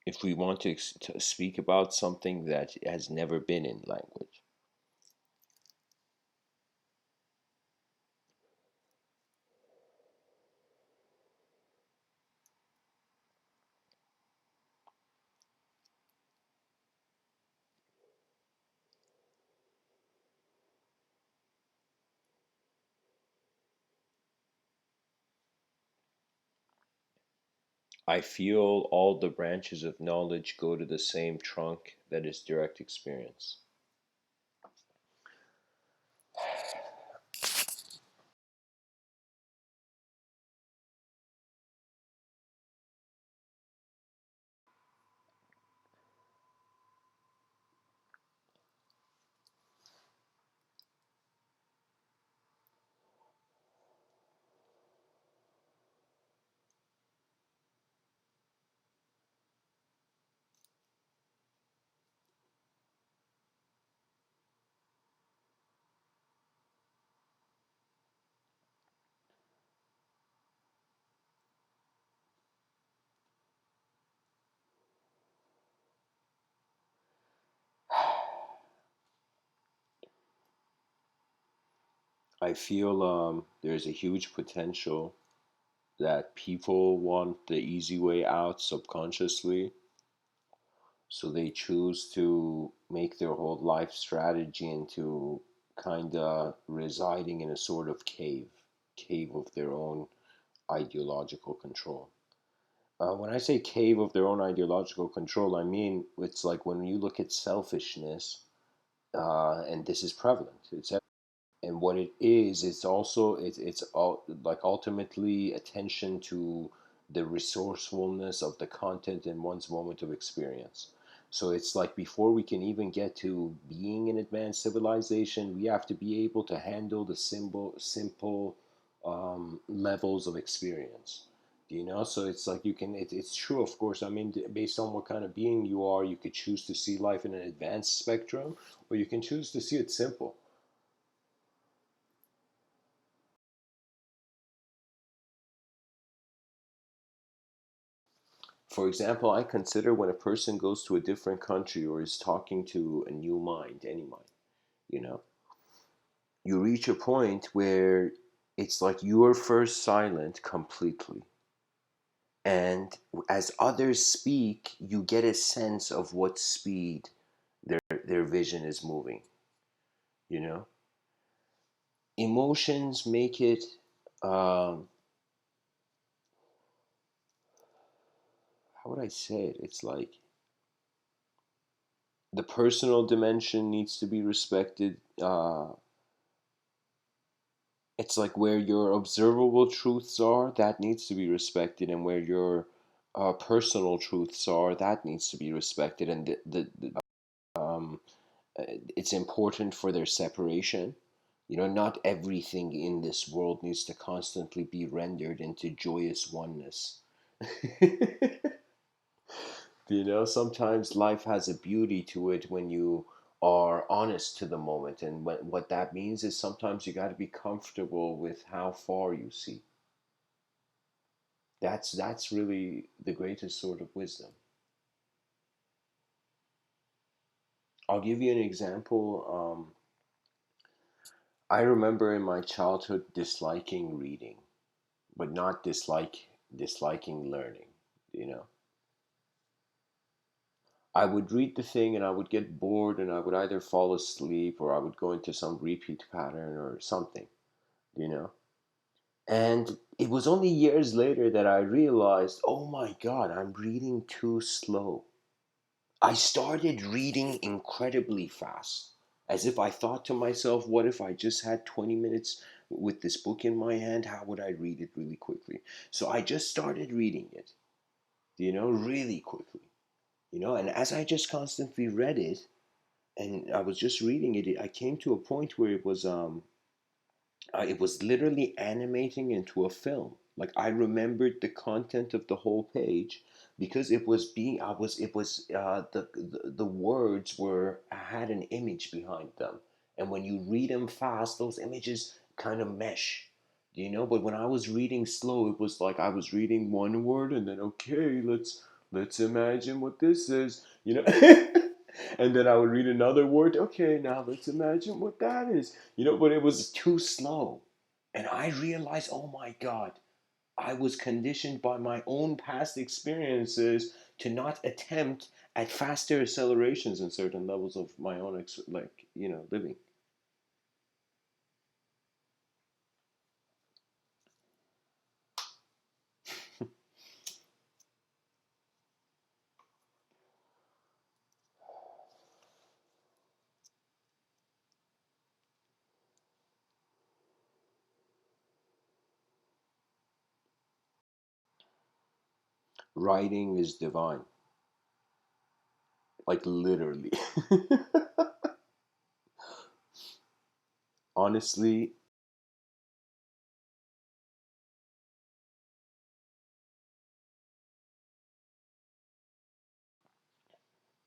if we want to speak about something that has never been in language. I feel all the branches of knowledge go to the same trunk that is direct experience. I feel there's a huge potential that people want the easy way out subconsciously. So they choose to make their whole life strategy into kind of residing in a sort of cave of their own ideological control. When I say cave of their own ideological control, I mean it's like when you look at selfishness, and this is prevalent. It's and what it is, it's also it's all like ultimately attention to the resourcefulness of the content in one's moment of experience. So it's like before we can even get to being an advanced civilization, we have to be able to handle the simple levels of experience. So it's like it's true, of course. I mean, based on what kind of being you are, you could choose to see life in an advanced spectrum, or you can choose to see it simple. For example, I consider when a person goes to a different country or is talking to a new mind, any mind, you know, you reach a point where it's like you're first silent completely. And as others speak, you get a sense of what speed their vision is moving, you know? Emotions make it, um, how would I say it? It's like the personal dimension needs to be respected. It's like where your observable truths are, that needs to be respected, and where your personal truths are, that needs to be respected. And it's important for their separation. Not everything in this world needs to constantly be rendered into joyous oneness. Sometimes life has a beauty to it when you are honest to the moment. And what that means is sometimes you got to be comfortable with how far you see. That's really the greatest sort of wisdom. I'll give you an example. I remember in my childhood disliking reading, but not disliking learning. You know, I would read the thing and I would get bored and I would either fall asleep or I would go into some repeat pattern or something. You know, and it was only years later that I realized, oh my God, I'm reading too slow. I started reading incredibly fast, as if I thought to myself, what if I just had 20 minutes with this book in my hand? How would I read it really quickly? So I just started reading it, really quickly, and as I just constantly read it and I was just reading it, I came to a point where it was literally animating into a film. Like I remembered the content of the whole page because it was being I was it was the words were had an image behind them, and when you read them fast, those images kind of mesh. But when I was reading slow, it was like I was reading one word and then okay, let's imagine what this is. And then I would read another word. Okay, now let's imagine what that is. But it was too slow. And I realized, oh my God, I was conditioned by my own past experiences to not attempt at faster accelerations in certain levels of my own, living. Writing is divine, like literally. Honestly,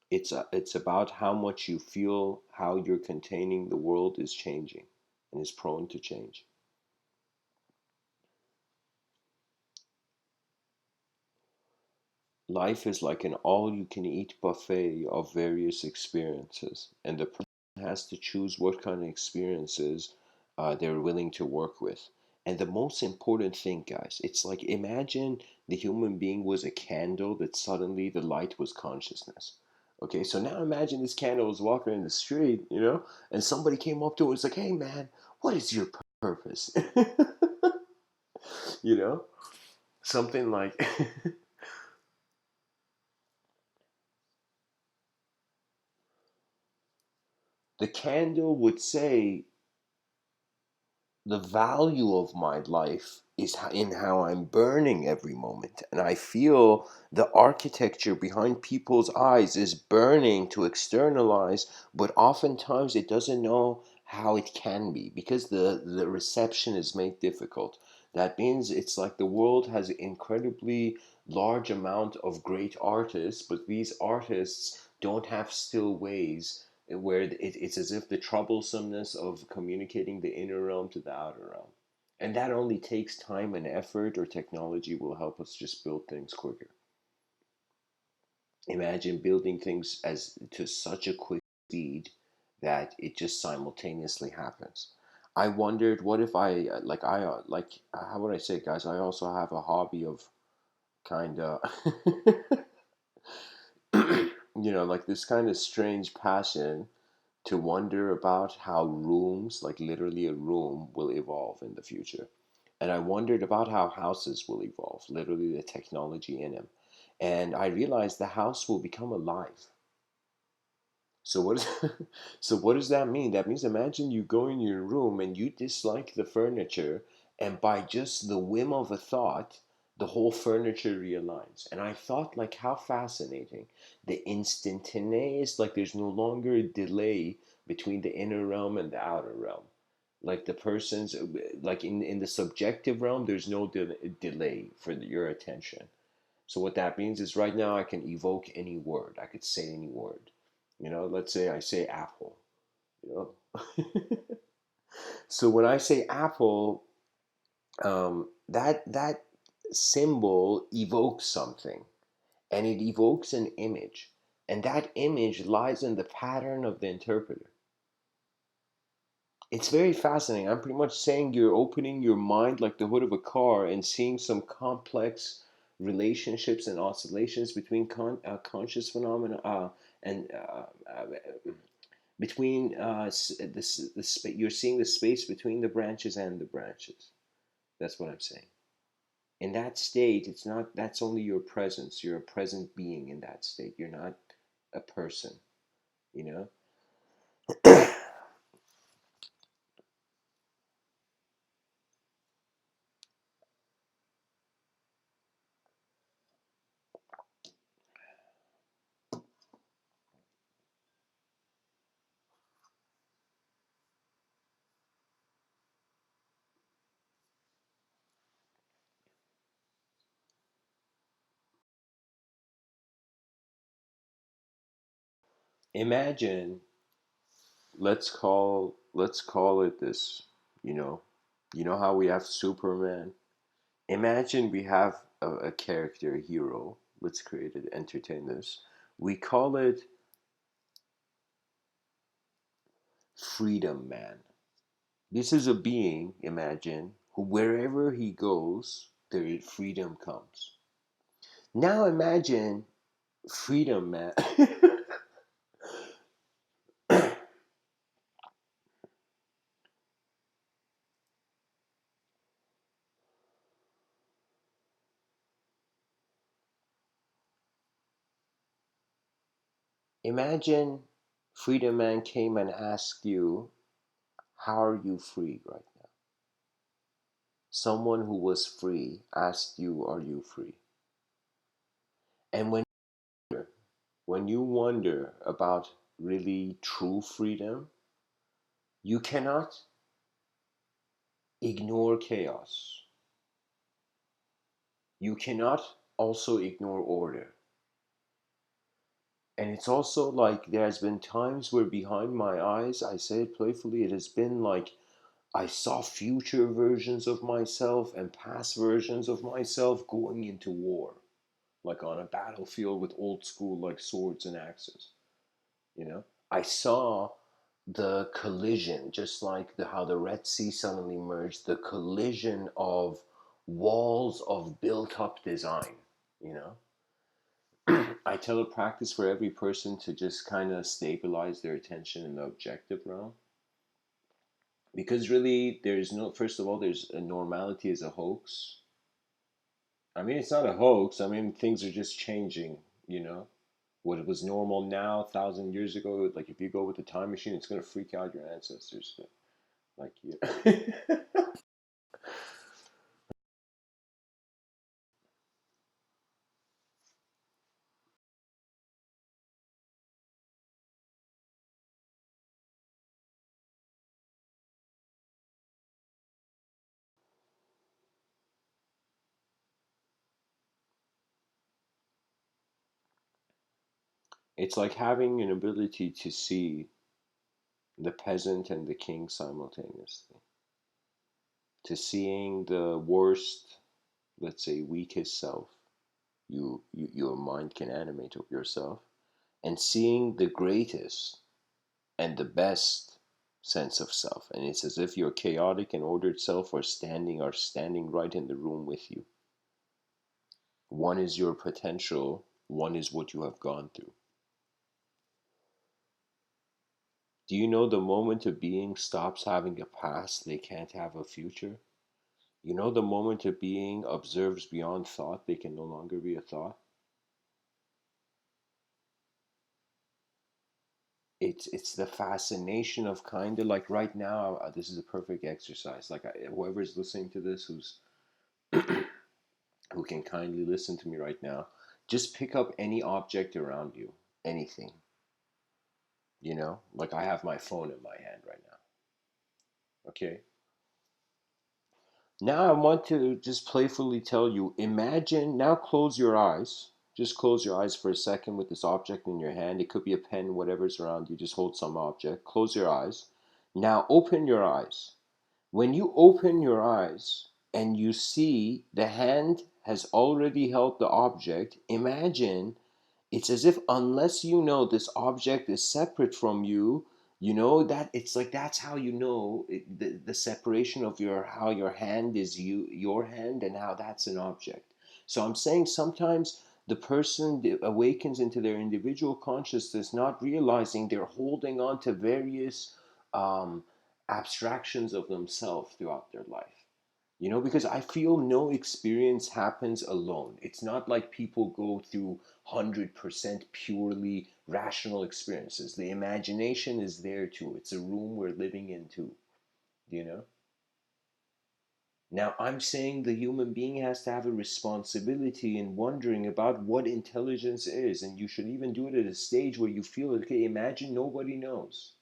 it's about how much you feel how you're containing the world is changing and is prone to change. Life is like an all you can eat buffet of various experiences, and the person has to choose what kind of experiences they're willing to work with. And the most important thing, guys, it's like imagine the human being was a candle that suddenly the light was consciousness. Okay, so now imagine this candle was walking in the street, and somebody came up to it and was like, hey man, what is your purpose? you know, Something like the candle would say, the value of my life is in how I'm burning every moment. And I feel the architecture behind people's eyes is burning to externalize, but oftentimes it doesn't know how it can be because the reception is made difficult. That means it's like the world has an incredibly large amount of great artists, but these artists don't have still ways where it's as if the troublesomeness of communicating the inner realm to the outer realm. And that only takes time and effort, or technology will help us just build things quicker. Imagine building things as to such a quick speed that it just simultaneously happens. I wondered, what if how would I say, guys? I also have a hobby of kind of, like this kind of strange passion to wonder about how rooms, like literally a room, will evolve in the future. And I wondered about how houses will evolve, literally the technology in them. And I realized the house will become alive. So what is, so what does that mean? That means imagine you go in your room and you dislike the furniture, and by just the whim of a thought, the whole furniture realigns. And I thought, like, how fascinating. The instantaneous, like there's no longer a delay between the inner realm and the outer realm. Like the person's, like in the subjective realm, there's no delay for your attention. So what that means is right now I can evoke any word. I could say any word. Let's say I say apple. You know. So when I say apple, that symbol evokes something, and it evokes an image, and that image lies in the pattern of the interpreter. It's very fascinating. I'm pretty much saying you're opening your mind like the hood of a car and seeing some complex relationships and oscillations between conscious phenomena and between you're seeing the space between the branches and the branches. That's what I'm saying. In that state, it's not, that's only your presence. You're a present being in that state. You're not a person, you know? Imagine, let's call it this, you know. You know how we have Superman? Imagine we have a character, a hero. Let's create it, entertain this. We call it Freedom Man. This is a being, imagine, who wherever he goes, there freedom comes. Now imagine Freedom Man. Imagine Freedom Man came and asked you, how are you free right now? Someone who was free asked you, are you free? And when you wonder about really true freedom, you cannot ignore chaos. You cannot also ignore order. And it's also like there has been times where behind my eyes, I say it playfully, it has been like I saw future versions of myself and past versions of myself going into war, like on a battlefield with old school like swords and axes. I saw the collision, just like how the Red Sea suddenly merged, the collision of walls of built up design. You know, I tell a practice for every person to just kind of stabilize their attention in the objective realm. Because really, there's no, first of all, there's a normality as a hoax. I mean, it's not a hoax. I mean, things are just changing, you know? What was normal now, 1,000 years ago, like if you go with a time machine, it's going to freak out your ancestors. Like, yeah. It's like having an ability to see the peasant and the king simultaneously, to seeing the worst, let's say, weakest self your mind can animate of yourself, and seeing the greatest and the best sense of self. And it's as if your chaotic and ordered self are standing right in the room with you. One is your potential, one is what you have gone through. Do you know the moment a being stops having a past, they can't have a future? You know the moment a being observes beyond thought, they can no longer be a thought? It's the fascination of kind of like right now, this is a perfect exercise. Like whoever's listening to this, who can kindly listen to me right now, just pick up any object around you, anything. Like I have my phone in my hand right now. Okay, Now I want to just playfully tell you, imagine, now close your eyes. Just close your eyes for a second with this object in your hand. It could be a pen, whatever's around you. Just hold some object. Close your eyes. Now open your eyes. When you open your eyes and you see the hand has already held the object, imagine it's as if, unless you know this object is separate from you, you know that it's like that's how you know the separation of your, how your hand is your hand, and how that's an object. So I'm saying sometimes the person awakens into their individual consciousness, not realizing they're holding on to various um, abstractions of themselves throughout their life. Because I feel no experience happens alone. It's not like people go through 100% purely rational experiences. The imagination is there too. It's a room we're living in too, you know? Now, I'm saying the human being has to have a responsibility in wondering about what intelligence is, and you should even do it at a stage where you feel, okay, imagine nobody knows.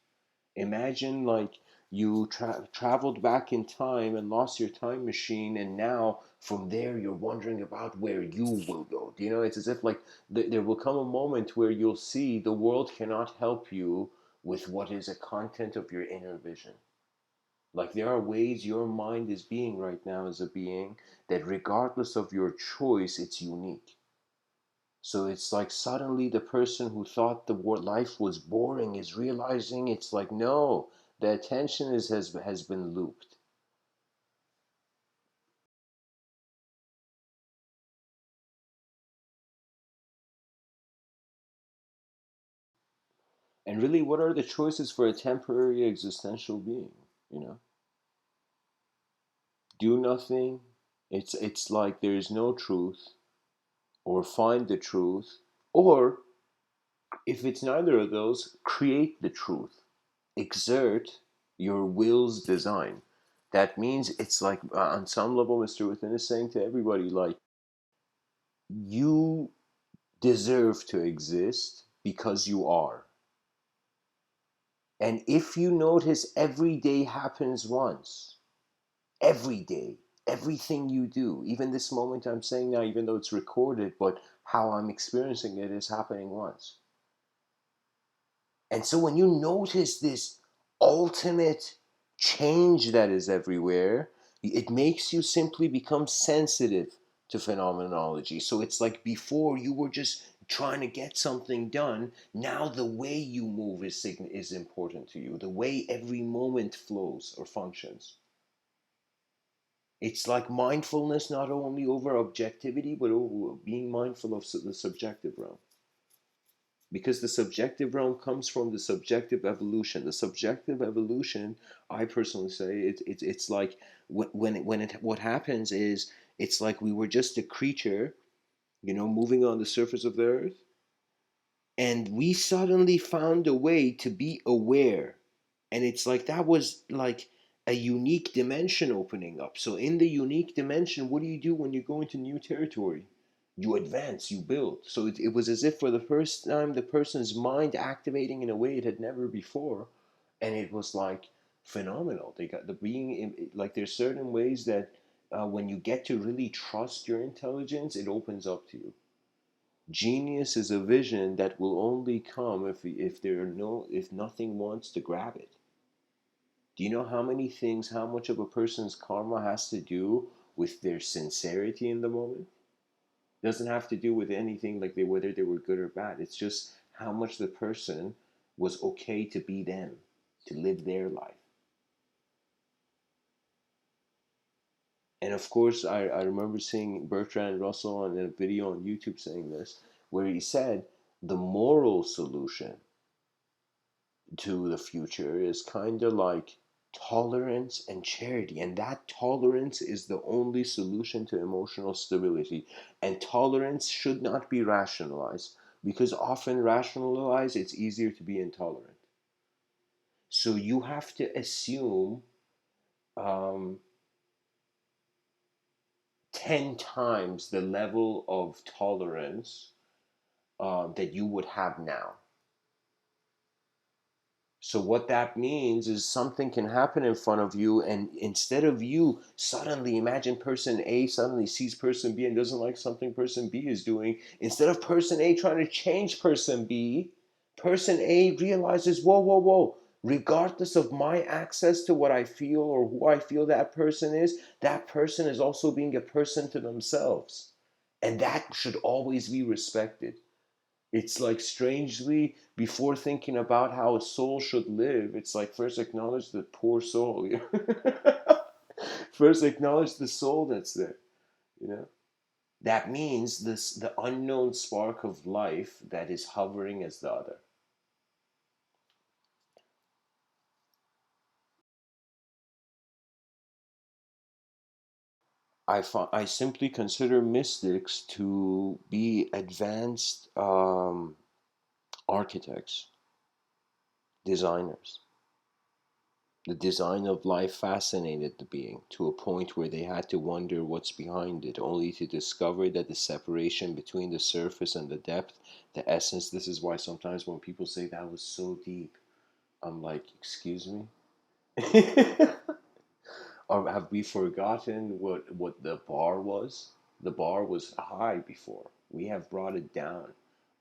Imagine like you traveled back in time and lost your time machine, and now from there you're wondering about where you will go. It's as if like there will come a moment where you'll see the world cannot help you with what is a content of your inner vision. Like there are ways your mind is being right now as a being that, regardless of your choice, it's unique. So it's like suddenly the person who thought the life was boring is realizing it's like, no, the attention has been looped. And really, what are the choices for a temporary existential being? You know, do nothing. It's like there is no truth, or find the truth, or if it's neither of those, create the truth. Exert your will's design. That means it's like, on some level, Mr. Within is saying to everybody, like, you deserve to exist because you are. And if you notice, every day happens once. Every day. Everything you do. Even this moment I'm saying now, even though it's recorded, but how I'm experiencing it is happening once. And so when you notice this ultimate change that is everywhere, it makes you simply become sensitive to phenomenology. So it's like before you were just trying to get something done. Now the way you move is important to you. The way every moment flows or functions. It's like mindfulness, not only over objectivity, but over being mindful of the subjective realm, because the subjective realm comes from the subjective evolution. The subjective evolution, I personally say, it's like what happens is, it's like we were just a creature, moving on the surface of the earth, and we suddenly found a way to be aware. And it's like that was like a unique dimension opening up. So in the unique dimension, what do you do when you go into new territory? You advance, you build. So it was as if for the first time the person's mind activating in a way it had never before, and it was like phenomenal. They got the being like, there's certain ways that when you get to really trust your intelligence, it opens up to you. Genius is a vision that will only come if there are no if nothing wants to grab it. Do you know how many things, how much of a person's karma has to do with their sincerity in the moment? It doesn't have to do with anything like whether they were good or bad. It's just how much the person was okay to be them, to live their life. And of course, I remember seeing Bertrand Russell on a video on YouTube saying this, where he said the moral solution to the future is kind of like tolerance and charity, and that tolerance is the only solution to emotional stability. And tolerance should not be rationalized, because often rationalized it's easier to be intolerant. So you have to assume um, 10 times the level of tolerance that you would have now. So what that means is something can happen in front of you, and instead of you suddenly imagine person A suddenly sees person B and doesn't like something person B is doing, instead of person A trying to change person B, person A realizes, whoa, whoa, whoa, regardless of my access to what I feel or who I feel that person is also being a person to themselves. And that should always be respected. It's like strangely, before thinking about how a soul should live, it's like first acknowledge the poor soul. You know? First acknowledge the soul that's there. You know, that means this the unknown spark of life that is hovering as the other. I simply consider mystics to be advanced architects, designers. The design of life fascinated the being to a point where they had to wonder what's behind it, only to discover that the separation between the surface and the depth, the essence. This is why sometimes when people say that was so deep, I'm like, excuse me? Or have we forgotten what the bar was? The bar was high before. We have brought it down.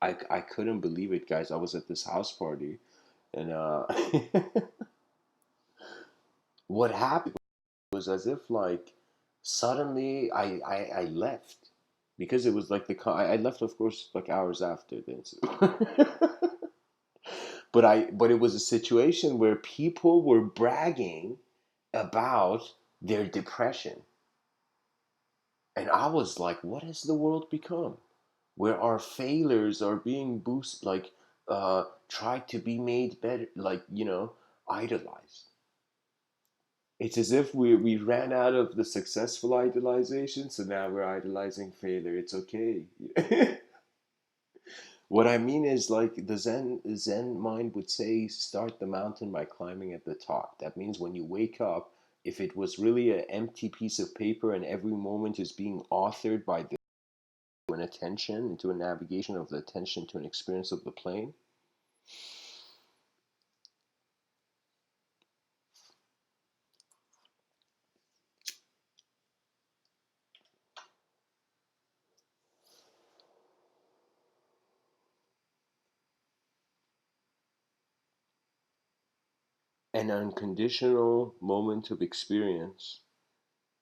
I couldn't believe it, guys. I was at this house party, and what happened was as if like suddenly I left because it was like I left, of course, like hours after the incident. But it was a situation where people were bragging about their depression, and I was like, what has the world become, where our failures are being boosted, like tried to be made better, like, idolized. It's as if we ran out of the successful idolization, so now we're idolizing failure. It's okay. What I mean is, like, the Zen mind would say, start the mountain by climbing at the top. That means when you wake up, if it was really an empty piece of paper and every moment is being authored by an attention into a navigation of the attention to an experience of the plane. An unconditional moment of experience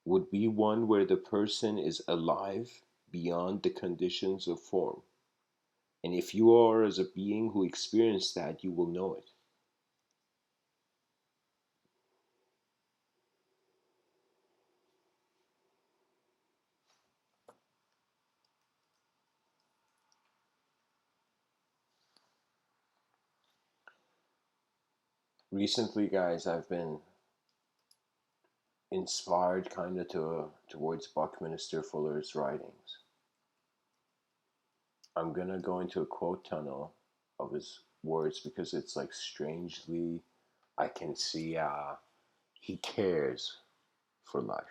would be one where the person is alive beyond the conditions of form. And if you are as a being who experienced that, you will know it. Recently, guys, I've been inspired kind of towards Buckminster Fuller's writings. I'm gonna go into a quote tunnel of his words because it's like strangely I can see he cares for life,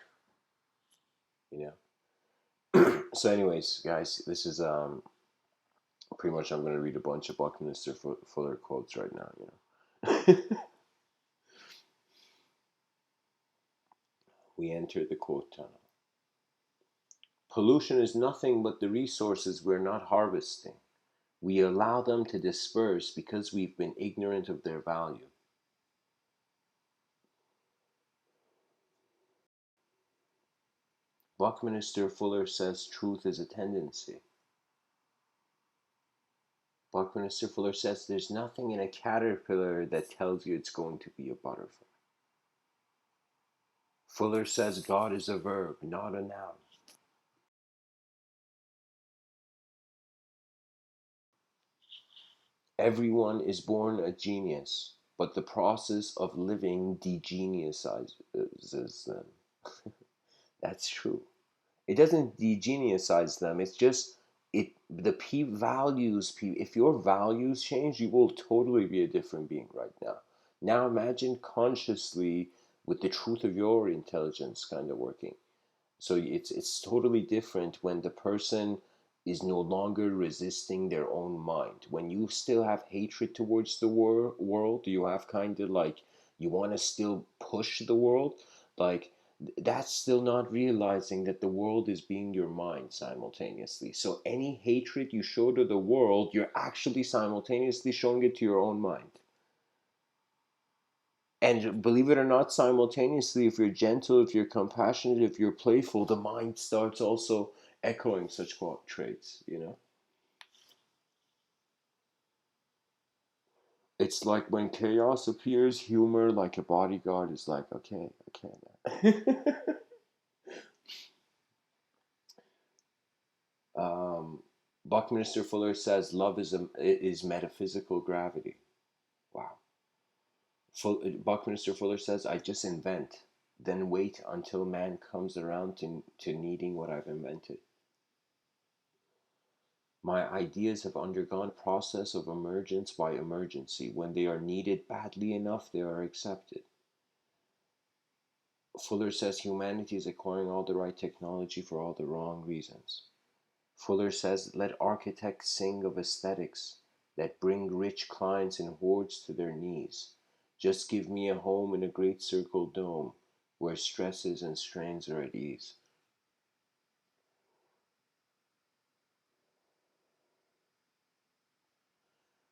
you know. So, anyways, guys, this is pretty much I'm gonna read a bunch of Buckminster Fuller quotes right now. We enter the quote tunnel. Pollution is nothing but the resources we're not harvesting. We allow them to disperse because we've been ignorant of their value. Buckminster Fuller says truth is a tendency. Buckminster Fuller says there's nothing in a caterpillar that tells you it's going to be a butterfly. Fuller says God is a verb, not a noun. Everyone is born a genius, but the process of living degeniuses them. That's true. It doesn't degeniusize them. It's just the p values p. If your values change, you will totally be a different being right now. Now imagine consciously with the truth of your intelligence kind of working. So it's totally different when the person is no longer resisting their own mind. When you still have hatred towards the world, you have kind of like, you want to still push the world, like that's still not realizing that the world is being your mind simultaneously. So any hatred you show to the world, you're actually simultaneously showing it to your own mind. And believe it or not, simultaneously, if you're gentle, if you're compassionate, if you're playful, the mind starts also echoing such traits, you know? It's like when chaos appears, humor like a bodyguard is like, okay, okay, man. um, Buckminster Fuller says love is metaphysical gravity. Wow. Buckminster Fuller says, I just invent, then wait until man comes around to needing what I've invented. My ideas have undergone a process of emergence by emergency. When they are needed badly enough, they are accepted. Fuller says humanity is acquiring all the right technology for all the wrong reasons. Fuller says, let architects sing of aesthetics that bring rich clients in hordes to their knees. Just give me a home in a great circle dome where stresses and strains are at ease.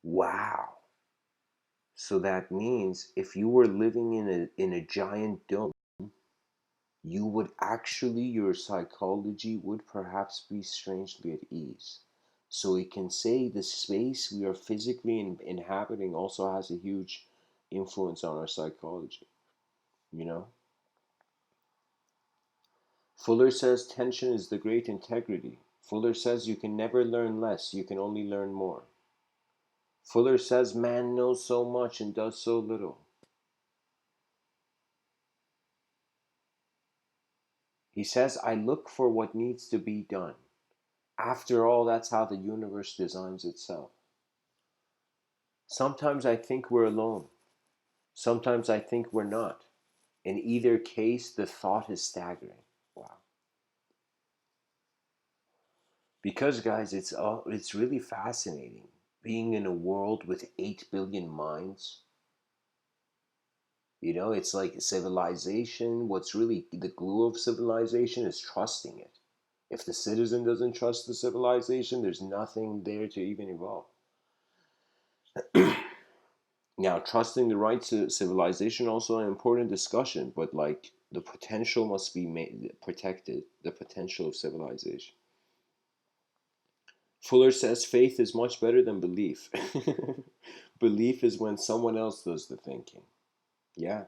Wow. So that means if you were living in a giant dome, you would actually, your psychology would perhaps be strangely at ease. So we can say the space we are physically inhabiting also has a huge influence on our psychology, you know? Fuller says tension is the great integrity. Fuller says you can never learn less, you can only learn more. Fuller says man knows so much and does so little. He says, I look for what needs to be done. After all, that's how the universe designs itself. Sometimes I think we're alone. Sometimes I think we're not. In either case, the thought is staggering. Wow. Because guys, it's really fascinating being in a world with 8 billion minds. You know, it's like civilization. What's really the glue of civilization is trusting it. If the citizen doesn't trust the civilization, there's nothing there to even evolve. Now, trusting the right to civilization also an important discussion, but like the potential must be protected. The potential of civilization. Fuller says faith is much better than belief. Belief is when someone else does the thinking. Yeah,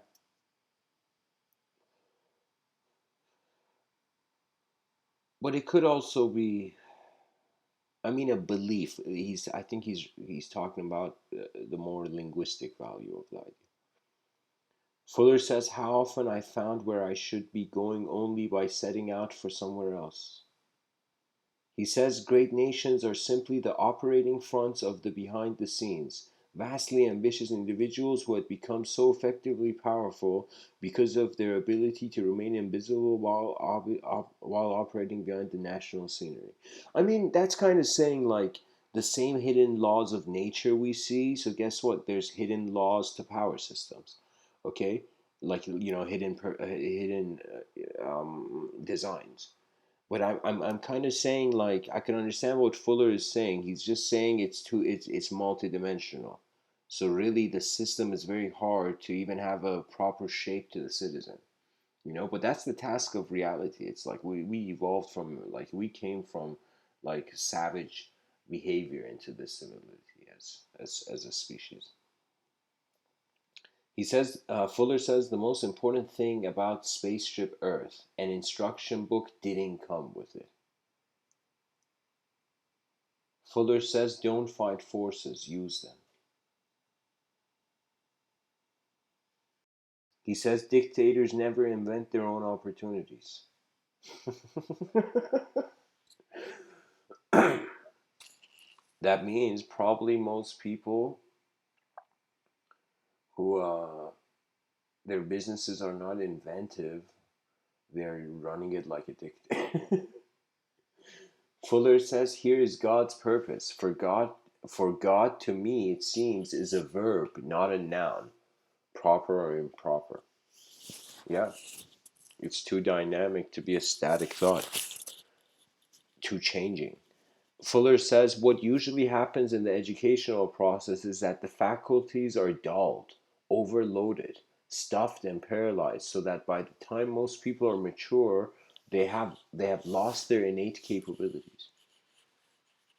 but it could also be. I mean, a belief. I think he's talking about the more linguistic value of the idea. Fuller says, how often I found where I should be going only by setting out for somewhere else. He says great nations are simply the operating fronts of the behind the scenes, vastly ambitious individuals who had become so effectively powerful because of their ability to remain invisible while operating behind the national scenery. I mean, that's kind of saying like the same hidden laws of nature we see. So guess what? There's hidden laws to power systems. Okay, like hidden designs. But I'm kind of saying like I can understand what Fuller is saying. He's just saying it's multidimensional. So really, the system is very hard to even have a proper shape to the citizen. You know, but that's the task of reality. It's like we evolved from like we came from like savage behavior into this civility as a species. Fuller says the most important thing about Spaceship Earth, an instruction book didn't come with it. Fuller says don't fight forces, use them. He says dictators never invent their own opportunities. That means probably most people who their businesses are not inventive, they're running it like a dictator. Fuller says, here is God's purpose. For God to me, it seems, is a verb, not a noun, proper or improper. Yeah, it's too dynamic to be a static thought, too changing. Fuller says what usually happens in the educational process is that the faculties are dulled, overloaded, stuffed, and paralyzed, so that by the time most people are mature, they have lost their innate capabilities.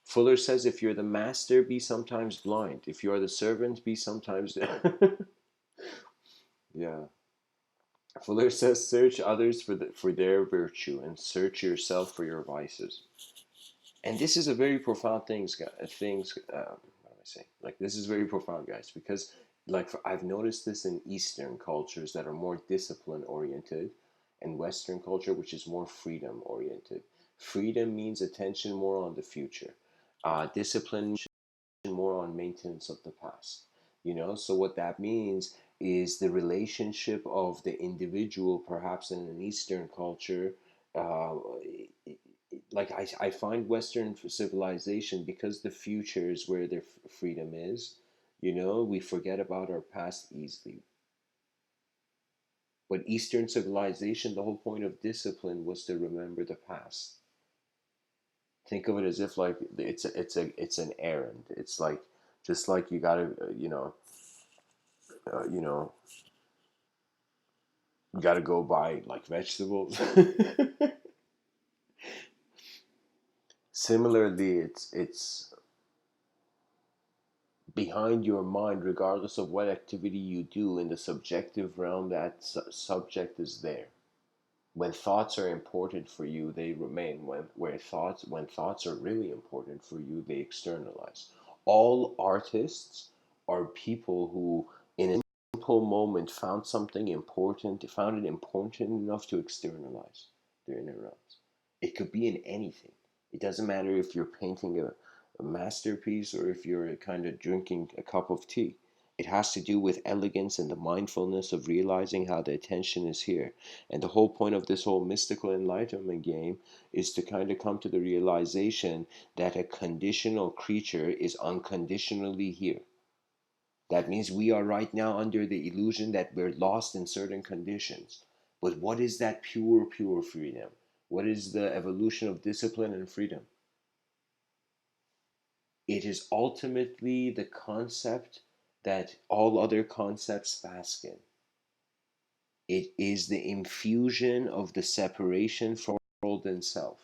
Fuller says if you're the master, be sometimes blind. If you are the servant, be sometimes. Yeah. Fuller says search others for their virtue and search yourself for your vices. And this is a very profound what am I saying? Like, this is very profound, guys, because I've noticed this in Eastern cultures that are more discipline oriented, and Western culture which is more freedom oriented. Freedom means attention more on the future. Discipline more on maintenance of the past. So what that means is the relationship of the individual, perhaps in an Eastern culture. Uh, I find Western civilization, because the future is where their freedom is. We forget about our past easily. But Eastern civilization, the whole point of discipline was to remember the past. Think of it as if like it's an errand. It's like, just like you gotta uh, you know you gotta go buy like vegetables. Similarly, it's behind your mind, regardless of what activity you do in the subjective realm. That subject is there. When thoughts are important for you, they remain. When thoughts are really important for you, they externalize. All artists are people who, in a simple moment, found it important enough to externalize their inner realms. It could be in anything. It doesn't matter if you're painting a masterpiece or if you're kind of drinking a cup of tea. It has to do with elegance and the mindfulness of realizing how the attention is here. And the whole point of this whole mystical enlightenment game is to kind of come to the realization that a conditional creature is unconditionally here. That means we are right now under the illusion that we're lost in certain conditions. But what is that pure, pure freedom? What is the evolution of discipline and freedom? It is ultimately the concept that all other concepts bask in. It is the infusion of the separation from world and self.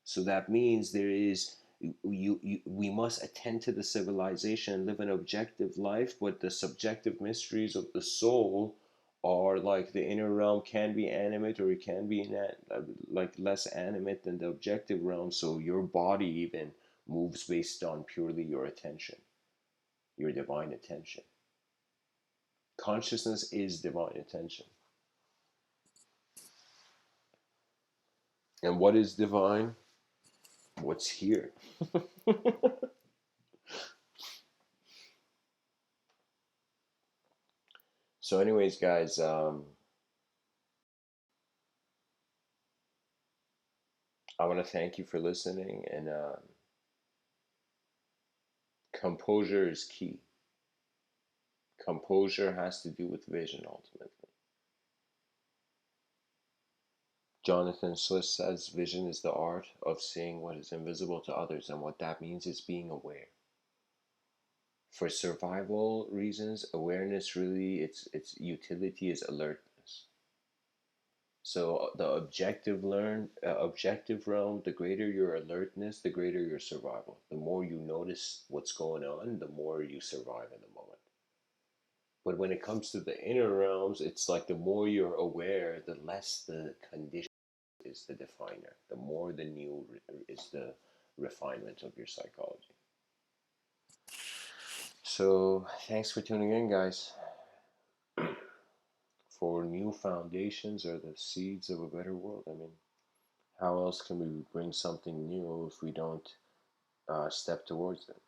So that means we must attend to the civilization and live an objective life, but the subjective mysteries of the soul are like the inner realm can be animate, or it can be like less animate than the objective realm. So your body even moves based on purely your attention, your divine attention. Consciousness is divine attention. And what is divine? What's here? So, anyways, guys, I want to thank you for listening. And composure is key. Composure has to do with vision ultimately. Jonathan Swift says vision is the art of seeing what is invisible to others, and what that means is being aware. For survival reasons, awareness really, its utility is alertness. So the objective realm, the greater your alertness, the greater your survival. The more you notice what's going on, the more you survive in the moment. But when it comes to the inner realms, it's like the more you're aware, the less the condition is the definer. The more the new is the refinement of your psychology. So thanks for tuning in, guys. For new foundations are the seeds of a better world. I mean, how else can we bring something new if we don't step towards it?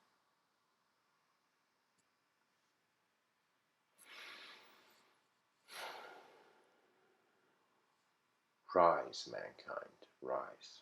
Rise, mankind, rise.